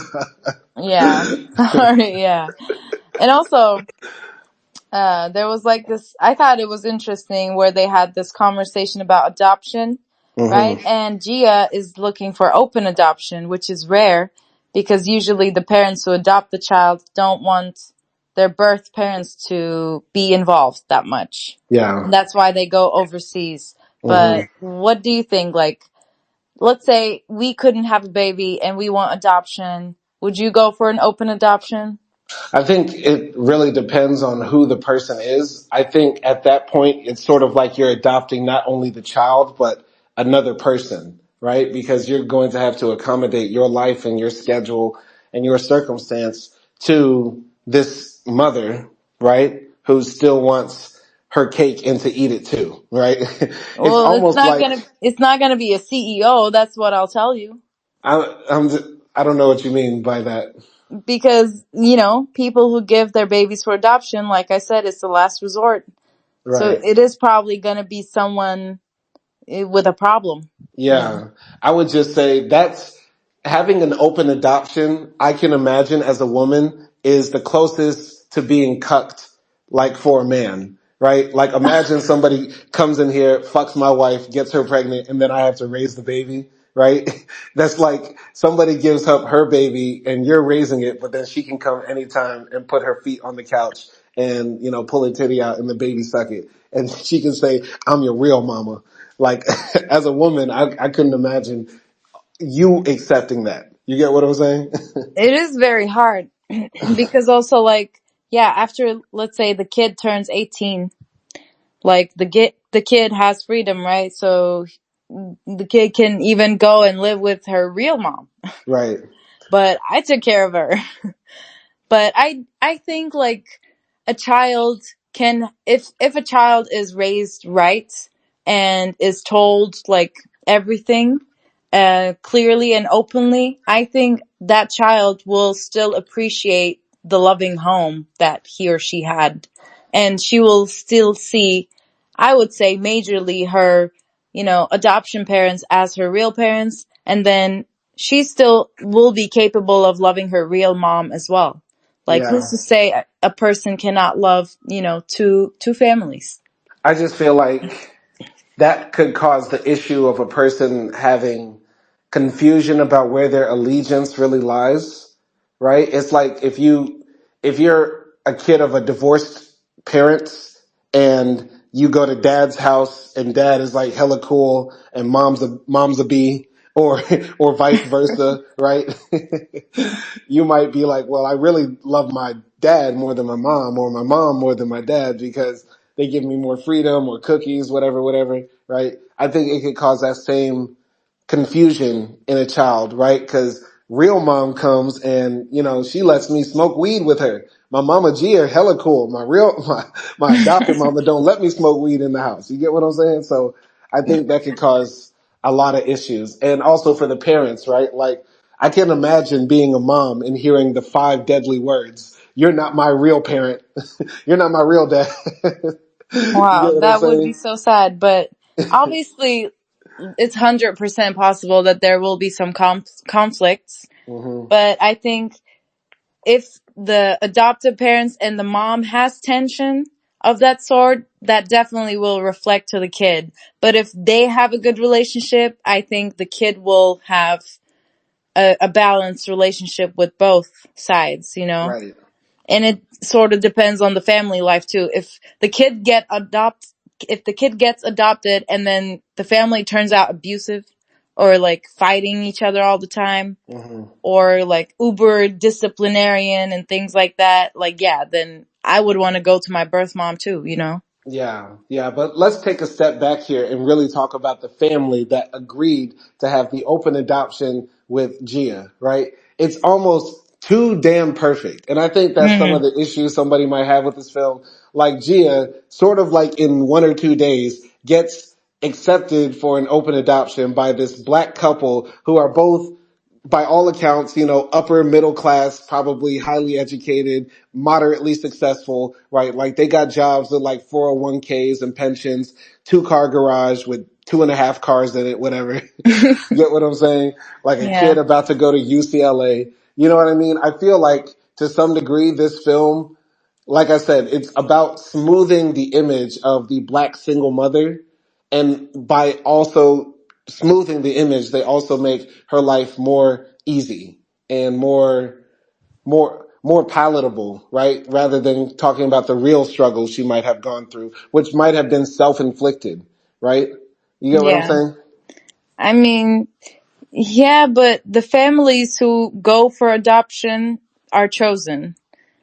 Yeah. Sorry, yeah. And also, there was like this, I thought it was interesting where they had this conversation about adoption, right? Hmm. And Gia is looking for open adoption, which is rare because usually the parents who adopt the child don't want their birth parents to be involved that much. And Yeah. that's why they go overseas. Hmm. But what do you think? Like, let's say we couldn't have a baby and we want adoption. Would you go for an open adoption? I think it really depends on who the person is. I think at that point, it's sort of like you're adopting not only the child, but another person, right? Because you're going to have to accommodate your life and your schedule and your circumstance to this mother, right? Who still wants her cake and to eat it too, right? It's Well, almost like it's not gonna be a CEO. That's what I'll tell you. I'm, I don't know what you mean by that. Because, people who give their babies for adoption, like I said, it's the last resort. So Right. it is probably gonna be someone with a problem. Yeah, I would just say that's having an open adoption. I can imagine as a woman is the closest to being cucked, like for a man, right? Like imagine somebody comes in here, fucks my wife, gets her pregnant, and then I have to raise the baby. right? That's like somebody gives up her baby and you're raising it, but then she can come anytime and put her feet on the couch and, pull her titty out and the baby suck it. And she can say, I'm your real mama. Like, as a woman, I couldn't imagine you accepting that. You get what I'm saying? It is very hard because also like, yeah, after let's say the kid turns 18, like the kid has freedom, right? So the kid can even go and live with her real mom. Right. But I took care of her. But I think like a child can, if a child is raised right and is told like everything clearly and openly, I think that child will still appreciate the loving home that he or she had, and she will still see, I would say majorly, her, adoption parents as her real parents, and then she still will be capable of loving her real mom as well. Like, who's Yeah. to say a person cannot love, two families? I just feel like that could cause the issue of a person having confusion about where their allegiance really lies, right? It's like if you're a kid of a divorced parents and you go to dad's house and dad is like hella cool and mom's a bee, or or vice versa, right? You might be like, well, I really love my dad more than my mom, or my mom more than my dad, because they give me more freedom or cookies, whatever, right? I think it could cause that same confusion in a child, right? Because real mom comes and, she lets me smoke weed with her. My mama Gia, hella cool. My adopted mama don't let me smoke weed in the house. You get what I'm saying? So I think that could cause a lot of issues. And also for the parents, right? Like, I can imagine being a mom and hearing the 5 deadly words. You're not my real parent. You're not my real dad. You get Wow, what I'm that would be saying? so sad. But obviously, it's 100% possible that there will be some conflicts. Hmm. But I think if the adoptive parents and the mom has tension of that sort, that definitely will reflect to the kid. But if they have a good relationship, I think the kid will have a balanced relationship with both sides, Right. And it sort of depends on the family life too. If the kid gets adopted and then the family turns out abusive or like fighting each other all the time, Hmm. or like uber disciplinarian and things like that, like, yeah, then I would want to go to my birth mom too. Yeah, but let's take a step back here and really talk about the family that agreed to have the open adoption with Gia, right? It's almost too damn perfect. And I think that's some of Hmm. the issues somebody might have with this film. Like Gia, sort of like in 1 or 2 days, gets accepted for an open adoption by this black couple who are both, by all accounts, upper middle class, probably highly educated, moderately successful, right? Like they got jobs with like 401ks and pensions, 2-car garage with 2.5 cars in it, whatever. You get what I'm saying? Like a Yeah. kid about to go to UCLA. You know what I mean? I feel like to some degree this film, like I said, it's about smoothing the image of the black single mother. And by also smoothing the image, they also make her life more easy and more palatable, right? Rather than talking about the real struggles she might have gone through, which might have been self-inflicted, right? You get what I'm Yeah. saying? I mean, yeah, but the families who go for adoption are chosen,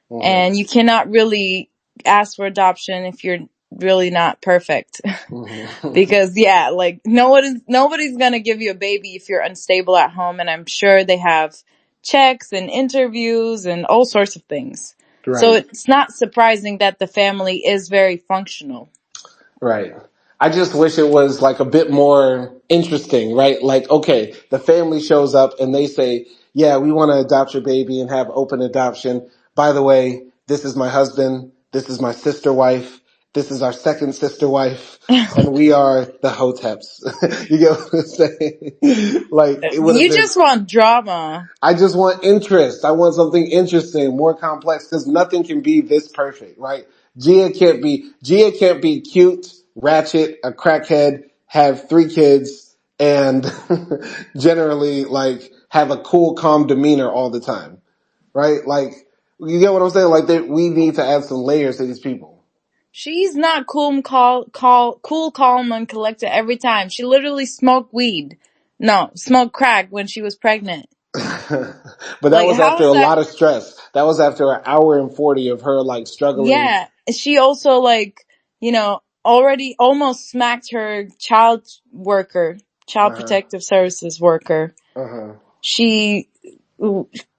Hmm. and you cannot really ask for adoption if you're really not perfect. Hmm. Because yeah, like nobody's gonna give you a baby if you're unstable at home, and I'm sure they have checks and interviews and all sorts of things. So Right. it's not surprising that the family is very functional. Right. I just wish it was like a bit more interesting, right? Like, okay, the family shows up and they say, yeah, we want to adopt your baby and have open adoption. By the way, this is my husband. This is my sister wife. This is our second sister wife. And we are the Hoteps. You get what I'm saying? Like, it would have You been, just want drama. I just want interest. I want something interesting, more complex, because nothing can be this perfect, right? Gia can't be cute, ratchet, a crackhead, have 3 kids, and generally like have a cool, calm demeanor all the time, right? Like, you get what I'm saying? Like, we need to add some layers to these people. She's not cool, calm, and collected every time. She literally smoked weed. No, smoked crack when she was pregnant. But that Like, was how after is a that? lot of stress. That was after an hour and 40 of her like struggling. Yeah. She also, like, already almost smacked her child Uh-huh. protective services worker. Uh-huh. She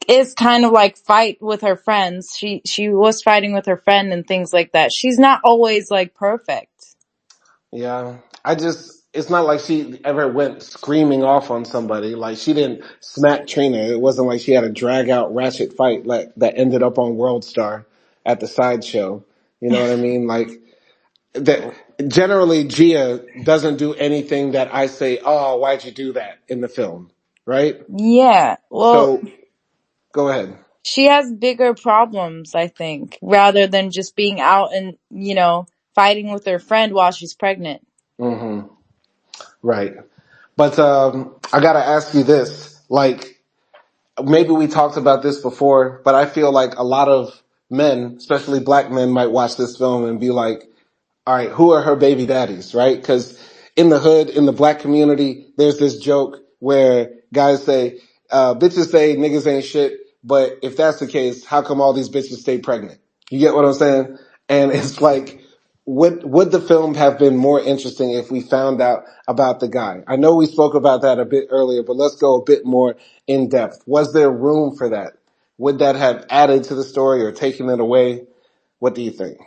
is kind of like fight with her friends. She was fighting with her friend and things like that. She's not always like perfect. Yeah. It's not like she ever went screaming off on somebody. Like, she didn't smack Trina. It wasn't like she had a drag out ratchet fight like that ended up on World Star at the sideshow. You know what I mean? Like, that generally Gia doesn't do anything that I say, "Oh, why'd you do that?" in the film, right? Yeah. Well, So go ahead. she has bigger problems, I think, rather than just being out and, fighting with her friend while she's pregnant. Hmm. Right. But I gotta ask you this. Like, maybe we talked about this before, but I feel like a lot of men, especially black men, might watch this film and be like, all right, who are her baby daddies, right? Because in the hood, in the black community, there's this joke where guys say, bitches say niggas ain't shit, but if that's the case, how come all these bitches stay pregnant? You get what I'm saying? And it's like, would the film have been more interesting if we found out about the guy? I know we spoke about that a bit earlier, but let's go a bit more in depth. Was there room for that? Would that have added to the story or taken it away? What do you think?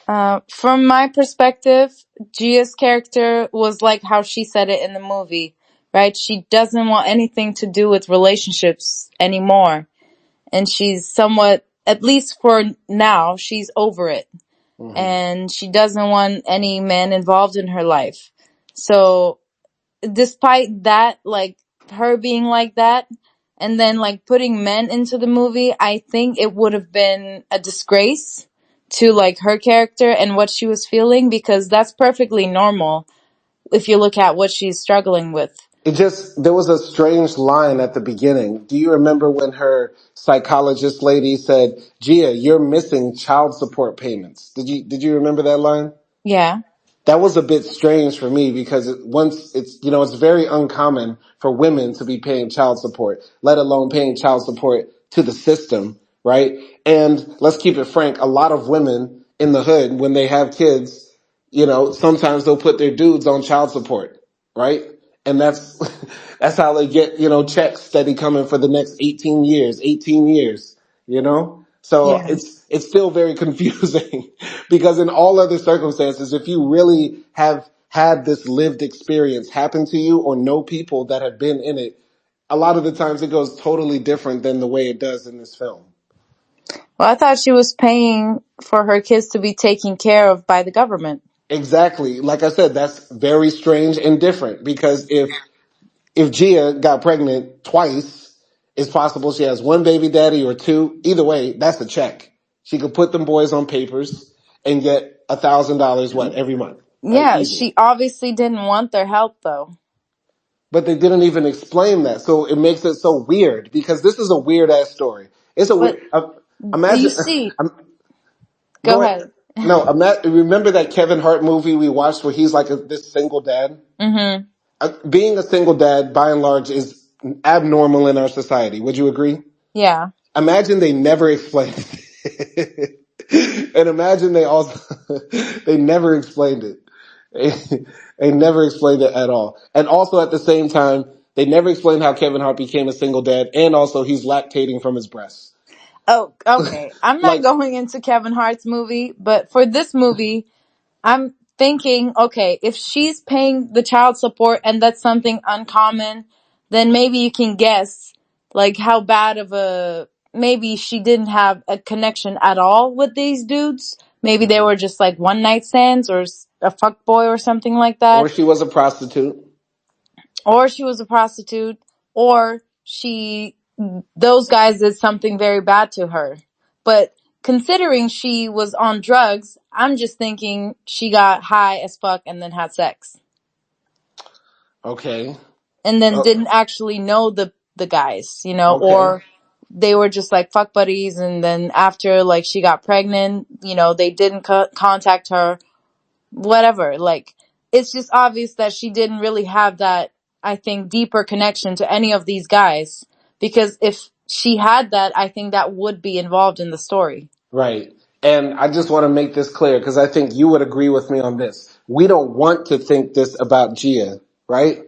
From my perspective, Gia's character was like how she said it in the movie, right? She doesn't want anything to do with relationships anymore. And she's somewhat, at least for now, she's over it. Hmm. And she doesn't want any man involved in her life. So, despite that, like, her being like that, and then like putting men into the movie, I think it would have been a disgrace to like her character and what she was feeling, because that's perfectly normal if you look at what she's struggling with. There was a strange line at the beginning. Do you remember when her psychologist lady said, Gia, you're missing child support payments? Did you remember that line? Yeah. That was a bit strange for me because it's very uncommon for women to be paying child support, let alone paying child support to the system, right? And let's keep it frank, a lot of women in the hood, when they have kids, sometimes they'll put their dudes on child support, right? And that's, that's how they get, checks steady coming for the next 18 years, you know? So Yeah. it's still very confusing because in all other circumstances, if you really have had this lived experience happen to you or know people that have been in it, a lot of the times it goes totally different than the way it does in this film. Well, I thought she was paying for her kids to be taken care of by the government. Exactly. Like I said, that's very strange and different because if Gia got pregnant twice, it's possible she has one baby daddy or two. Either way, that's a check. She could put them boys on papers and get $1,000 every month, right? Yeah, Easily. she obviously didn't want their help though. But they didn't even explain that, so it makes it so weird because this is a weird ass story. It's a weird. But you Imagine. see, go Go ahead. ahead. No, remember that Kevin Hart movie we watched where he's like this single dad? Mhm. Being a single dad, by and large, is abnormal in our society. Would you agree? Yeah. Imagine they never explained it. And imagine they never explained it. They never explained it at all. And also at the same time, they never explained how Kevin Hart became a single dad and also he's lactating from his breasts. Oh, okay. I'm not Like, going into Kevin Hart's movie, but for this movie, I'm thinking, okay, if she's paying the child support and that's something uncommon, then maybe you can guess like how bad of maybe she didn't have a connection at all with these dudes. Maybe they were just like one night stands or a fuck boy or something like or that. she was a prostitute. Or she was a prostitute, or those guys did something very bad to her. But considering she was on drugs, I'm just thinking she got high as fuck and then had sex. Okay. and then Oh, didn't actually know the guys, you know, okay. or they were just like fuck buddies. And then after like she got pregnant, you know, they didn't contact her, whatever. Like, it's just obvious that she didn't really have that, I think, deeper connection to any of these guys. Because if she had that, I think that would be involved in the story. Right. And I just want to make this clear because I think you would agree with me on this. We don't want to think this about Gia, right?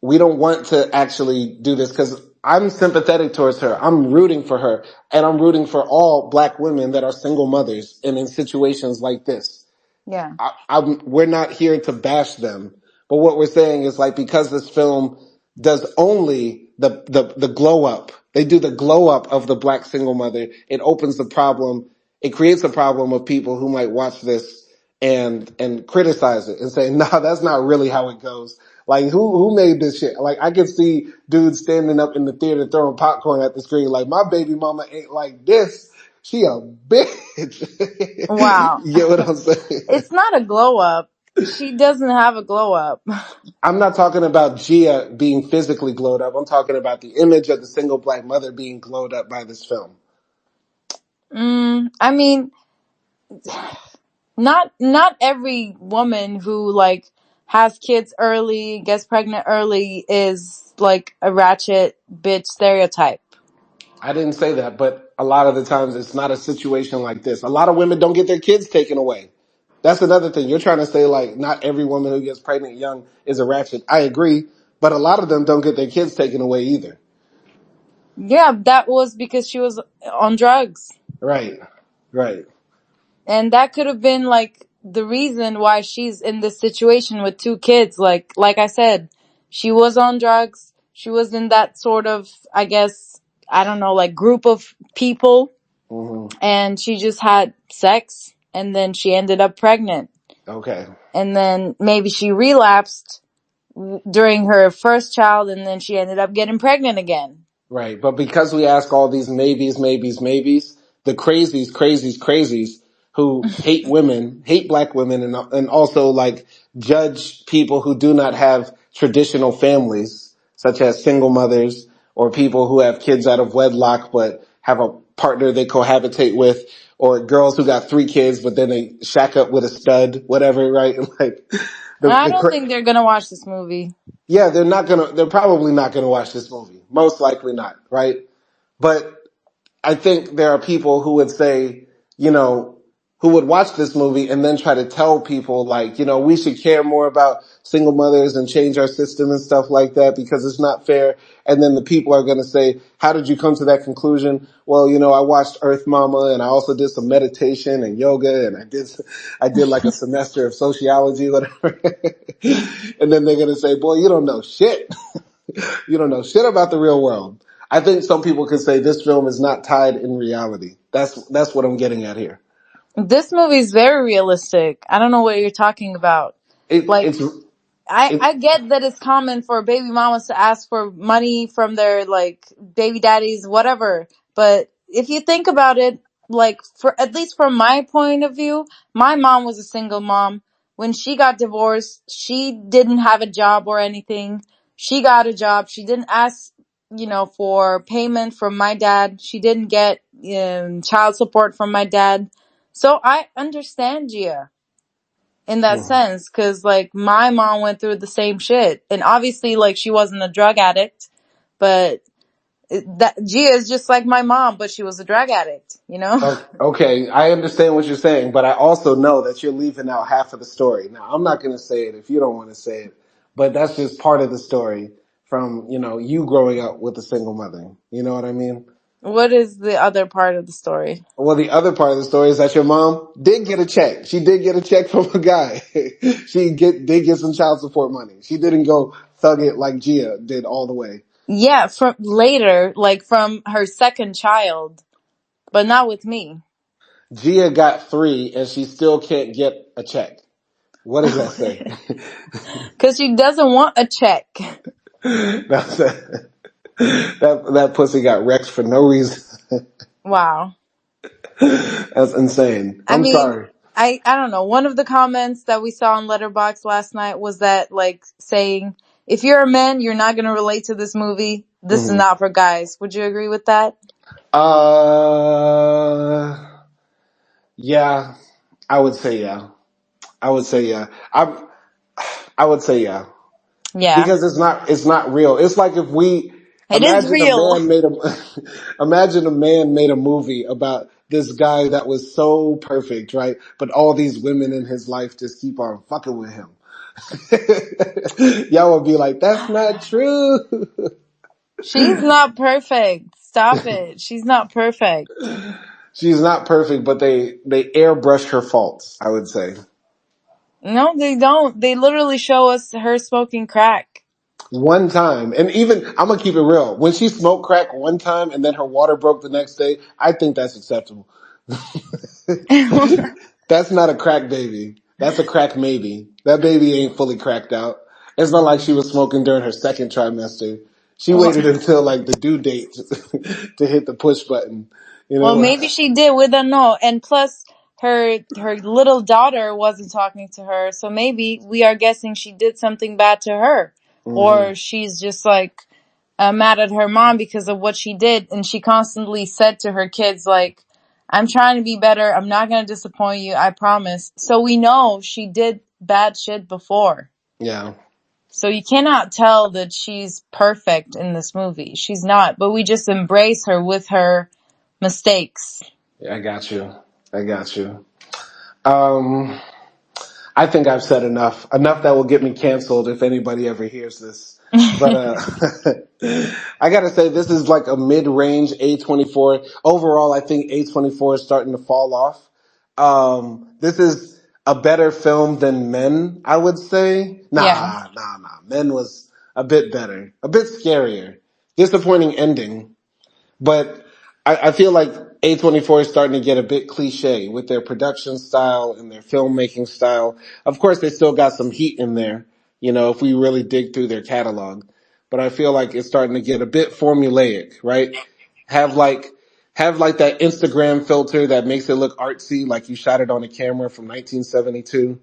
We don't want to actually do this because I'm sympathetic towards her. I'm rooting for her and I'm rooting for all black women that are single mothers and in situations like this. Yeah. We're not here to bash them, but what we're saying is like because this film does only the glow up, they do the glow up of the black single mother. It opens the problem. It creates a problem of people who might watch this and criticize it and say, no, that's not really how it goes. Like who made this shit? Like I could see dudes standing up in the theater throwing popcorn at the screen like my baby mama ain't like this. She a bitch. Wow. You get what I'm saying? It's not a glow up. She doesn't have a glow up. I'm not talking about Gia being physically glowed up. I'm talking about the image of the single black mother being glowed up by this film. I mean, not every woman who like has kids early, gets pregnant early is like a ratchet bitch stereotype. I didn't say that, but a lot of the times it's not a situation like this. A lot of women don't get their kids taken away. That's another thing. You're trying to say like not every woman who gets pregnant young is a ratchet. I agree, but a lot of them don't get their kids taken away either. Yeah, that was because she was on drugs. Right. Right. And that could have been like the reason why she's in this situation with two kids. Like I said, she was on drugs. She was in that sort of, I guess, I don't know, like group of people, Hmm. and she just had sex and then she ended up pregnant. Okay. And then maybe she relapsed during her first child and then she ended up getting pregnant again. Right. But because we ask all these maybes, maybes, maybes, the crazies, crazies, crazies who hate women, hate black women and also like judge people who do not have traditional families, such as single mothers or people who have kids out of wedlock but have a partner they cohabitate with, or girls who got 3 kids but then they shack up with a stud, whatever, right? Like I don't think they're gonna watch this movie. yeah, they're probably not gonna watch this movie. Most likely not, right? But I think there are people who would say, you know, who would watch this movie and then try to tell people like, you know, we should care more about single mothers and change our system and stuff like that because it's not fair. And then the people are going to say, how did you come to that conclusion? Well, you know, I watched Earth Mama and I also did some meditation and yoga and I did like a semester of sociology, whatever. And then they're going to say, boy, you don't know shit. You don't know shit about the real world. I think some people could say this film is not tied in reality. That's what I'm getting at here. This movie is very realistic. I don't know what you're talking about. It Like, it's I it get that it's common for baby mamas to ask for money from their like baby daddies, whatever. But if you think about it, like for at least from my point of view, my mom was a single mom. When she got divorced, she didn't have a job or anything. She got a job. She didn't ask, you know, for payment from my dad. She didn't get child support from my dad. So I understand Gia in that Mhm. sense, because like my mom went through the same shit, and obviously like she wasn't a drug addict, but that Gia is just like my mom, but she was a drug addict, you know. Okay, I understand what you're saying, but I also know that you're leaving out half of the story. Now, I'm not going to say it if you don't want to say it, but that's just part of the story from, you know, you growing up with a single mother. You know what I mean? What is the other part of the story? Well, the other part of the story is that your mom did get a check. She did get a check from a guy. Did get some child support money. She didn't go thug it like Gia did all the way. Yeah, from later, like from her second child, but not with me. Gia got 3 and she still can't get a check. What does that say? Because she doesn't want a check. That's that pussy got wrecked for no reason. Wow. That's insane. I I'm mean, sorry. I don't know. One of the comments that we saw on Letterboxd last night was that like saying, if you're a man, you're not gonna relate to this movie. This is Hmm. not for guys. Would you agree with that? Uh, yeah, I would say yeah. I would say yeah. I would say yeah. Yeah, Because it's not real. It's like if we it is imagine a real. man made a imagine a man made a movie about this guy that was so perfect, right? But all these women in his life just keep on fucking with him. Y'all would be like, that's not true. She's not perfect. Stop it. She's not perfect. She's not perfect, but they airbrush her faults, I would say. No, they don't. They literally show us her smoking crack. One time, and even I'm gonna keep it real. When she smoked crack one time and then her water broke the next day, I think that's acceptable. That's not a crack baby. That's a crack maybe. That baby ain't fully cracked out. It's not like she was smoking during her second trimester. She waited until like the due date to hit the push button. You Well, know? maybe she did. We don't know. And plus, her little daughter wasn't talking to her, so maybe we are guessing she did something bad to her, Hmm. or she's just like mad at her mom because of what she did, and she constantly said to her kids like, "I'm trying to be better. I'm not gonna disappoint you. I promise." So we know she did bad shit before. Yeah, So you cannot tell that she's perfect in this movie. She's not, but we just embrace her with her mistakes. I got you. I got you. Um, I think I've said enough. Enough that will get me canceled if anybody ever hears this. But I gotta say this is like a mid-range A24. Overall, I think A24 is starting to fall off. This is a better film than Men, I would say. Yeah. Nah. Men was a bit better, a bit scarier. Disappointing ending. But I feel like A24 is starting to get a bit cliche with their production style and their filmmaking style. Of course, they still got some heat in there, you know, if we really dig through their catalog. But I feel like it's starting to get a bit formulaic, right? Have like, have like that Instagram filter that makes it look artsy, like you shot it on a camera from 1972.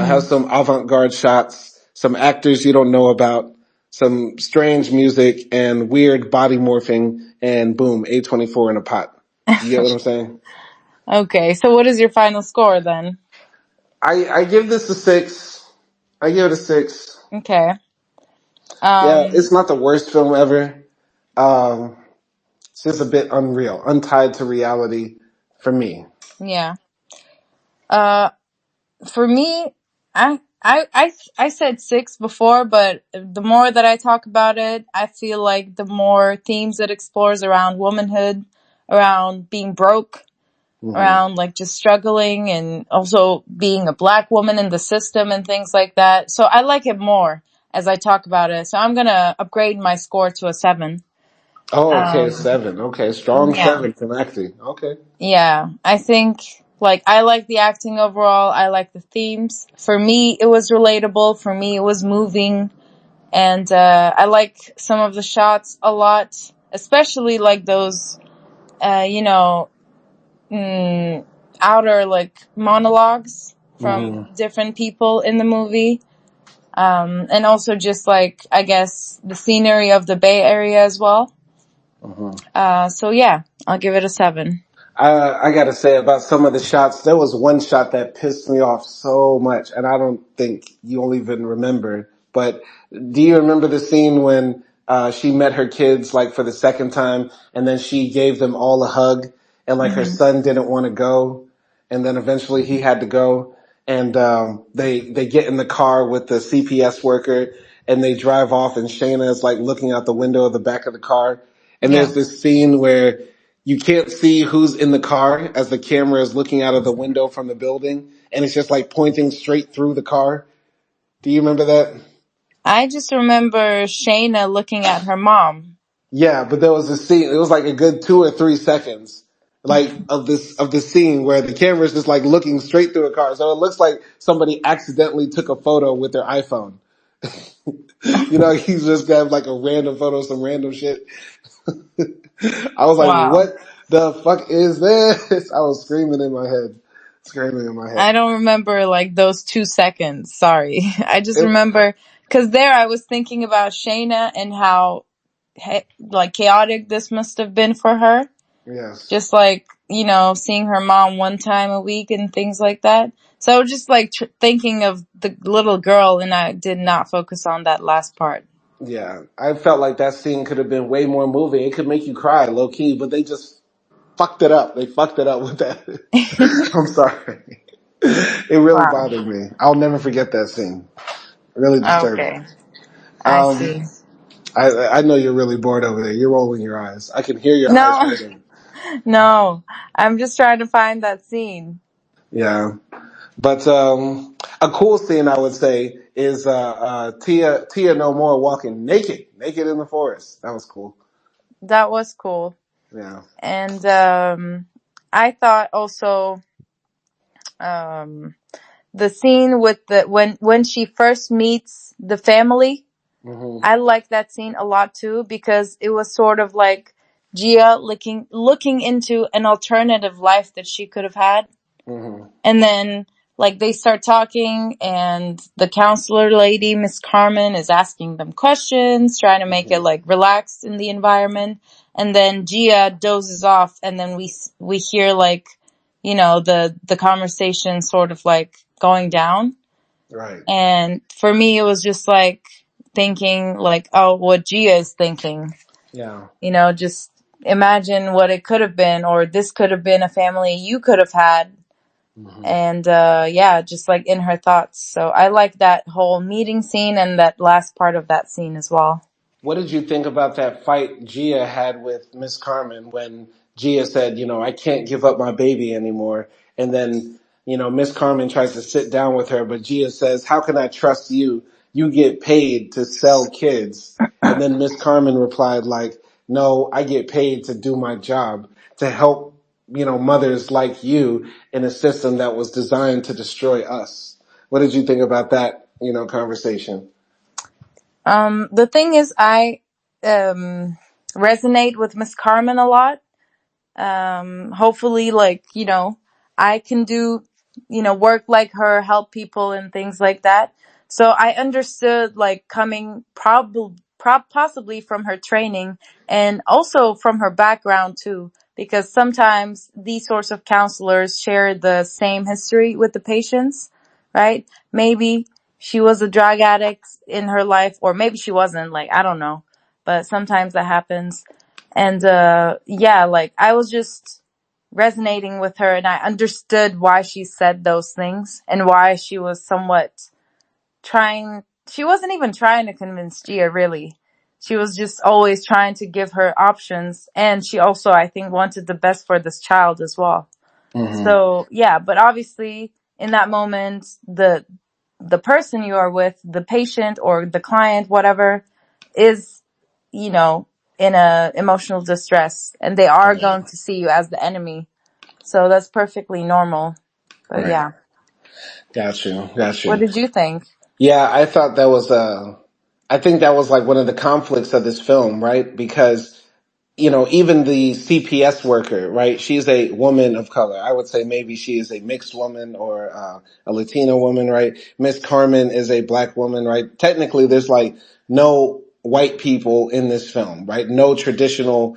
Have Hmm. some avant-garde shots, some actors you don't know about, some strange music and weird body morphing, and boom, A24 in a pot. You get what I'm saying? Okay, so what is your final score then? I give this a 6. I give it a 6. Okay. Yeah, Um, it's not the worst film ever. Um, it's just a bit unreal, untied to reality for me. yeah. Uh, for me, I said 6 before, but the more that I talk about it, I feel like the more themes it explores around womanhood, around being broke, Hmm. around like just struggling and also being a black woman in the system and things like that. So I like it more as I talk about it. So I'm gonna upgrade my score to a 7. Oh, okay, Um, 7. Okay, strong yeah, 7 from acting. Okay. yeah. I think like I like the acting overall. I like the themes. For me, it was relatable. For me, it was moving, and I like some of the shots a lot, especially like those, you know, mm, outer like monologues from Hmm. different people in the movie. And also just like, I guess the scenery of the Bay Area as well. Hmm. So yeah, I'll give it a 7. I gotta say about some of the shots, there was one shot that pissed me off so much, and I don't think you'll even remember. But do you remember the scene when she met her kids like for the second time, and then she gave them all a hug, and like her Hmm. son didn't want to go, and then eventually he had to go, and they get in the car with the CPS worker, and they drive off, and Shayna is like looking out the window of the back of the car, and Yeah. there's this scene where you can't see who's in the car as the camera is looking out of the window from the building, and it's just like pointing straight through the car. Do you remember that? I just remember Shayna looking at her mom. Yeah, but there was a scene. It was like a good 2 or 3 seconds, like of the scene where the camera is just like looking straight through a car. So it looks like somebody accidentally took a photo with their iPhone. You know, he's just got like a random photo of some random shit. I was like, Wow. what the fuck is this? I was screaming in my head. Screaming in my head. I don't remember like those 2 seconds. Sorry. I just It, remember Cause there I was thinking about Shayna and how like chaotic this must have been for her. Yes. Just like, seeing her mom one time a week and things like that. So I was just like thinking of the little girl, and I did not focus on that last part. Yeah, I felt like that scene could have been way more moving. It could make you cry, low key, but they just fucked it up. They fucked it up with that. I'm sorry. It really Wow. bothered me. I'll never forget that scene. Really disturbing. Okay. I Um, see. I know you're really bored over there. You're rolling your eyes. I can hear your eyes No, rolling. no. I'm just trying to find that scene. Yeah. But a cool scene I would say is Tia No More walking naked in the forest. That was cool. That was cool. Yeah. And I thought also um the scene with the when she first meets the family, Mhm. I like that scene a lot too, because it was sort of like Gia looking into an alternative life that she could have had. Mhm. And then, like, they start talking, and the counselor lady, Miss Carmen, is asking them questions, trying to make it Mhm. like relaxed in the environment. And then Gia dozes off, and then we hear like, the conversation sort of like going down. Right. And for me, it was just like thinking like, oh, what Gia is thinking. Yeah. Just imagine what it could have been, or this could have been a family you could have had. Mhm. And yeah, just like in her thoughts. So I like that whole meeting scene and that last part of that scene as well. What did you think about that fight Gia had with Miss Carmen when Gia said, I can't give up my baby anymore? And then, Miss Carmen tries to sit down with her, but Gia says, how can I trust you? You get paid to sell kids. And then Miss Carmen replied like, no, I get paid to do my job, to help, mothers like you in a system that was designed to destroy us. What did you think about that, conversation? The thing is, I resonate with Miss Carmen a lot. Hopefully, like, I can do, work like her, help people and things like that. So I understood, like, coming possibly from her training, and also from her background too, because sometimes these sorts of counselors share the same history with the patients, right? Maybe she was a drug addict in her life, or maybe she wasn't, like, I don't know, but sometimes that happens. And yeah, like, I was just resonating with her, and I understood why she said those things, and why she was somewhat she wasn't even trying to convince Gia, really. She was just always trying to give her options, and she also, I think, wanted the best for this child as well. Hmm. So yeah, but obviously in that moment, the person you are with, the patient or the client, whatever, is, you know, in a emotional distress, and they are Right. going to see you as the enemy. So that's perfectly normal. But Right. yeah. Got you. Got What you. did you think? Yeah, I thought that was I think that was like one of the conflicts of this film, right? Because even the CPS worker, right? She's a woman of color. I would say maybe she is a mixed woman or a Latina woman, right? Miss Carmen is a black woman, right? Technically, there's like no white people in this film, right? No traditional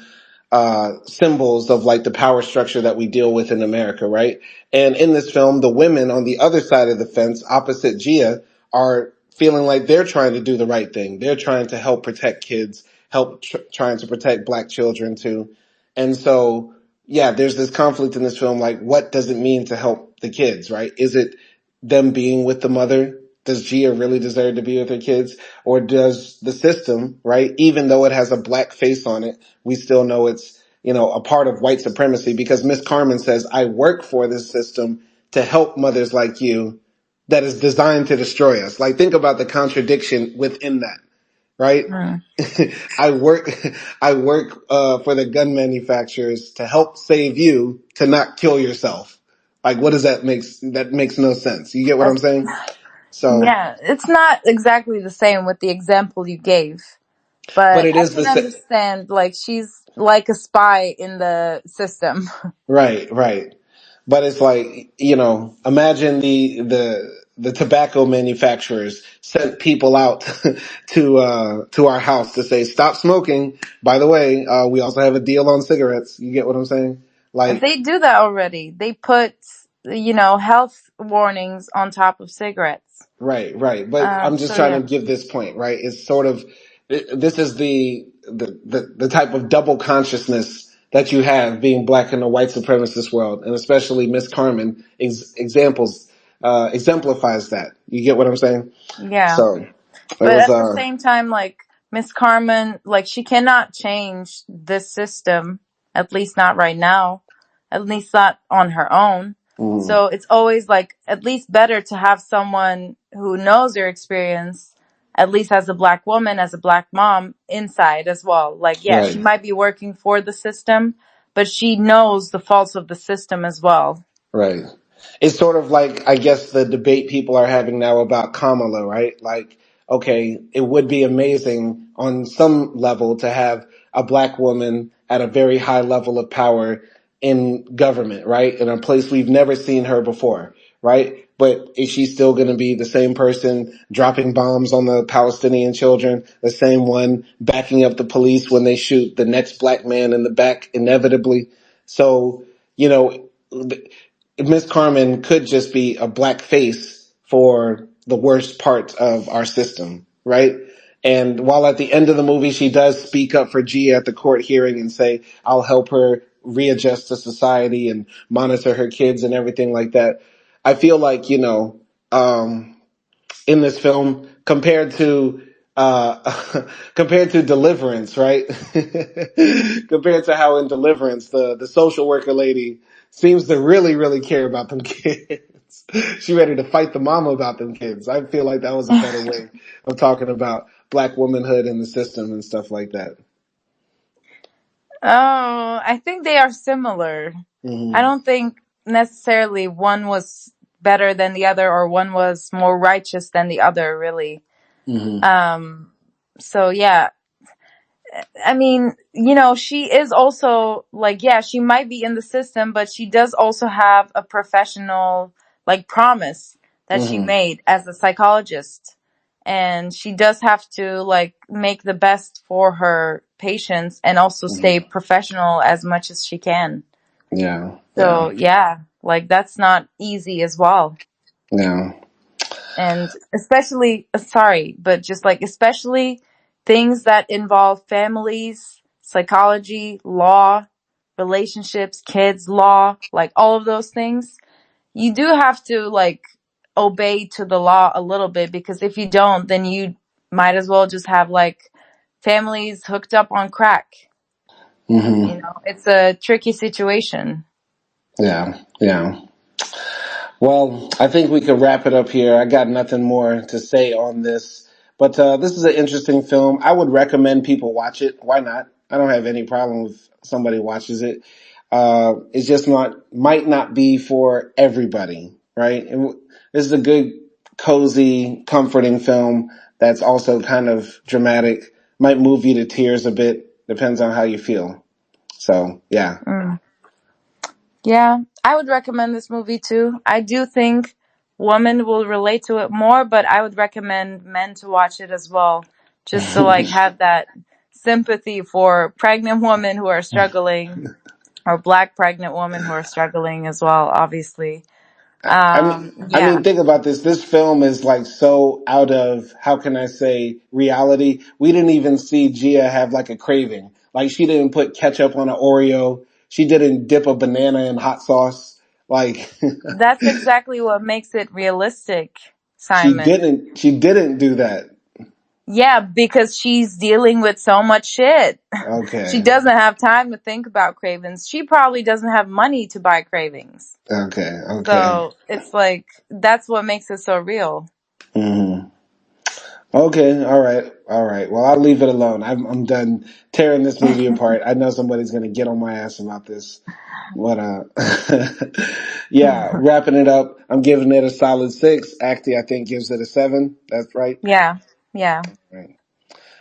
symbols of like the power structure that we deal with in America, right? And in this film, the women on the other side of the fence, opposite Gia, are feeling like they're trying to do the right thing. They're trying to help protect kids, trying to protect black children too. And so, yeah, there's this conflict in this film. Like, what does it mean to help the kids, right? Is it them being with the mother? Does Gia really deserve to be with her kids? Or does the system, right? Even though it has a black face on it, we still know it's, a part of white supremacy because Miss Carmen says, I work for this system to help mothers like you that is designed to destroy us. Like, think about the contradiction within that, right? Hmm. I work, I work, for the gun manufacturers to help save you to not kill yourself. Like, what does that makes no sense. You get what I'm That's, saying? So, yeah, it's not exactly the same with the example you gave, but but it I is can understand, like, she's like a spy in the system. right, right. But it's like, imagine the tobacco manufacturers sent people out to our house to say stop smoking. By the way, we also have a deal on cigarettes. You get what I'm saying? Like, They do that already. They put, health warnings on top of cigarettes. right, right. But I'm just So trying yeah. to give this point, right? It's sort of this is the type of double consciousness that you have being black in the white supremacist world, and especially Miss Carmen exemplifies that. You get what I'm saying? Yeah. So it But was at the same time, like, Miss Carmen, like, she cannot change this system, at least not right now, at least not on her own. mm, So it's always like at least better to have someone who knows your experience, at least as a black woman, as a black mom, inside as well. Like, yeah, she right. might be working for the system, but she knows the faults of the system as well. Right. It's sort of like, I guess, the debate people are having now about Kamala, right? Like, okay, it would be amazing on some level to have a black woman at a very high level of power in government, right? In a place we've never seen her before, right? But is she still going to be the same person dropping bombs on the Palestinian children, the same one backing up the police when they shoot the next black man in the back inevitably? So, you know, Miss Carmen could just be a black face for the worst part of our system, right? And while at the end of the movie she does speak up for Gia at the court hearing and say, I'll help her readjust to society and monitor her kids and everything like that, I feel like, in this film compared to compared to Deliverance, right? Compared to how in Deliverance the social worker lady seems to really really care about them kids. She ready to fight the mama about them kids. I feel like that was a better way of talking about black womanhood in the system and stuff like that. Oh, I think they are similar. I Hmm. don't think necessarily one was better than the other or one was more righteous than the other, really. Hmm. Um, so yeah, I mean, she is also like, yeah, she might be in the system, but she does also have a professional like promise that she Hmm. made as a psychologist. And she does have to like make the best for her patients and also stay Hmm. professional as much as she can. Yeah. Yeah. So yeah, like that's not easy as well. Yeah. And especially, sorry, but just like, especially things that involve families, psychology, law, relationships, kids, law, like all of those things, you do have to like obey to the law a little bit, because if you don't, then you might as well just have like families hooked up on crack. Hmm. It's a tricky situation. Yeah. Yeah. Well, I think we could wrap it up here. I got nothing more to say on this, but this is an interesting film. I would recommend people watch it. Why not? I don't have any problem if somebody watches it. It's just might not be for everybody, right? This is a good, cozy, comforting film that's also kind of dramatic. Might move you to tears a bit. Depends on how you feel. So, yeah. Mm. Yeah, I would recommend this movie too. I do think women will relate to it more, but I would recommend men to watch it as well, just to like have that sympathy for pregnant women who are struggling, or black pregnant women who are struggling as well, obviously. I Yeah, mean, think about this. This film is like so out of, how can I say, reality. We didn't even see Gia have like a craving. Like she didn't put ketchup on an Oreo. She didn't dip a banana in hot sauce. Like that's exactly what makes it realistic, Simon. she didn't do that. Yeah, because she's dealing with so much shit. She Okay. doesn't have time to think about cravings. She probably doesn't have money to buy cravings. Okay. Okay. So it's like, that's what makes it so real. Hmm. Okay. All right. All right. Well, I'll leave it alone. I'm done tearing this movie apart. I know somebody's going to get on my ass about this. What yeah, wrapping it up, I'm giving it a solid 6. Acti, I think, gives it a 7. That's right. Yeah, yeah, Right.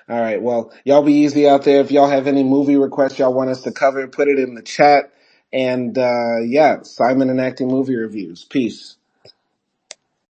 All right. Well, y'all be easy out there. If y'all have any movie requests y'all want us to cover, put it in the chat. And yeah, Simon and Acting movie reviews. Peace.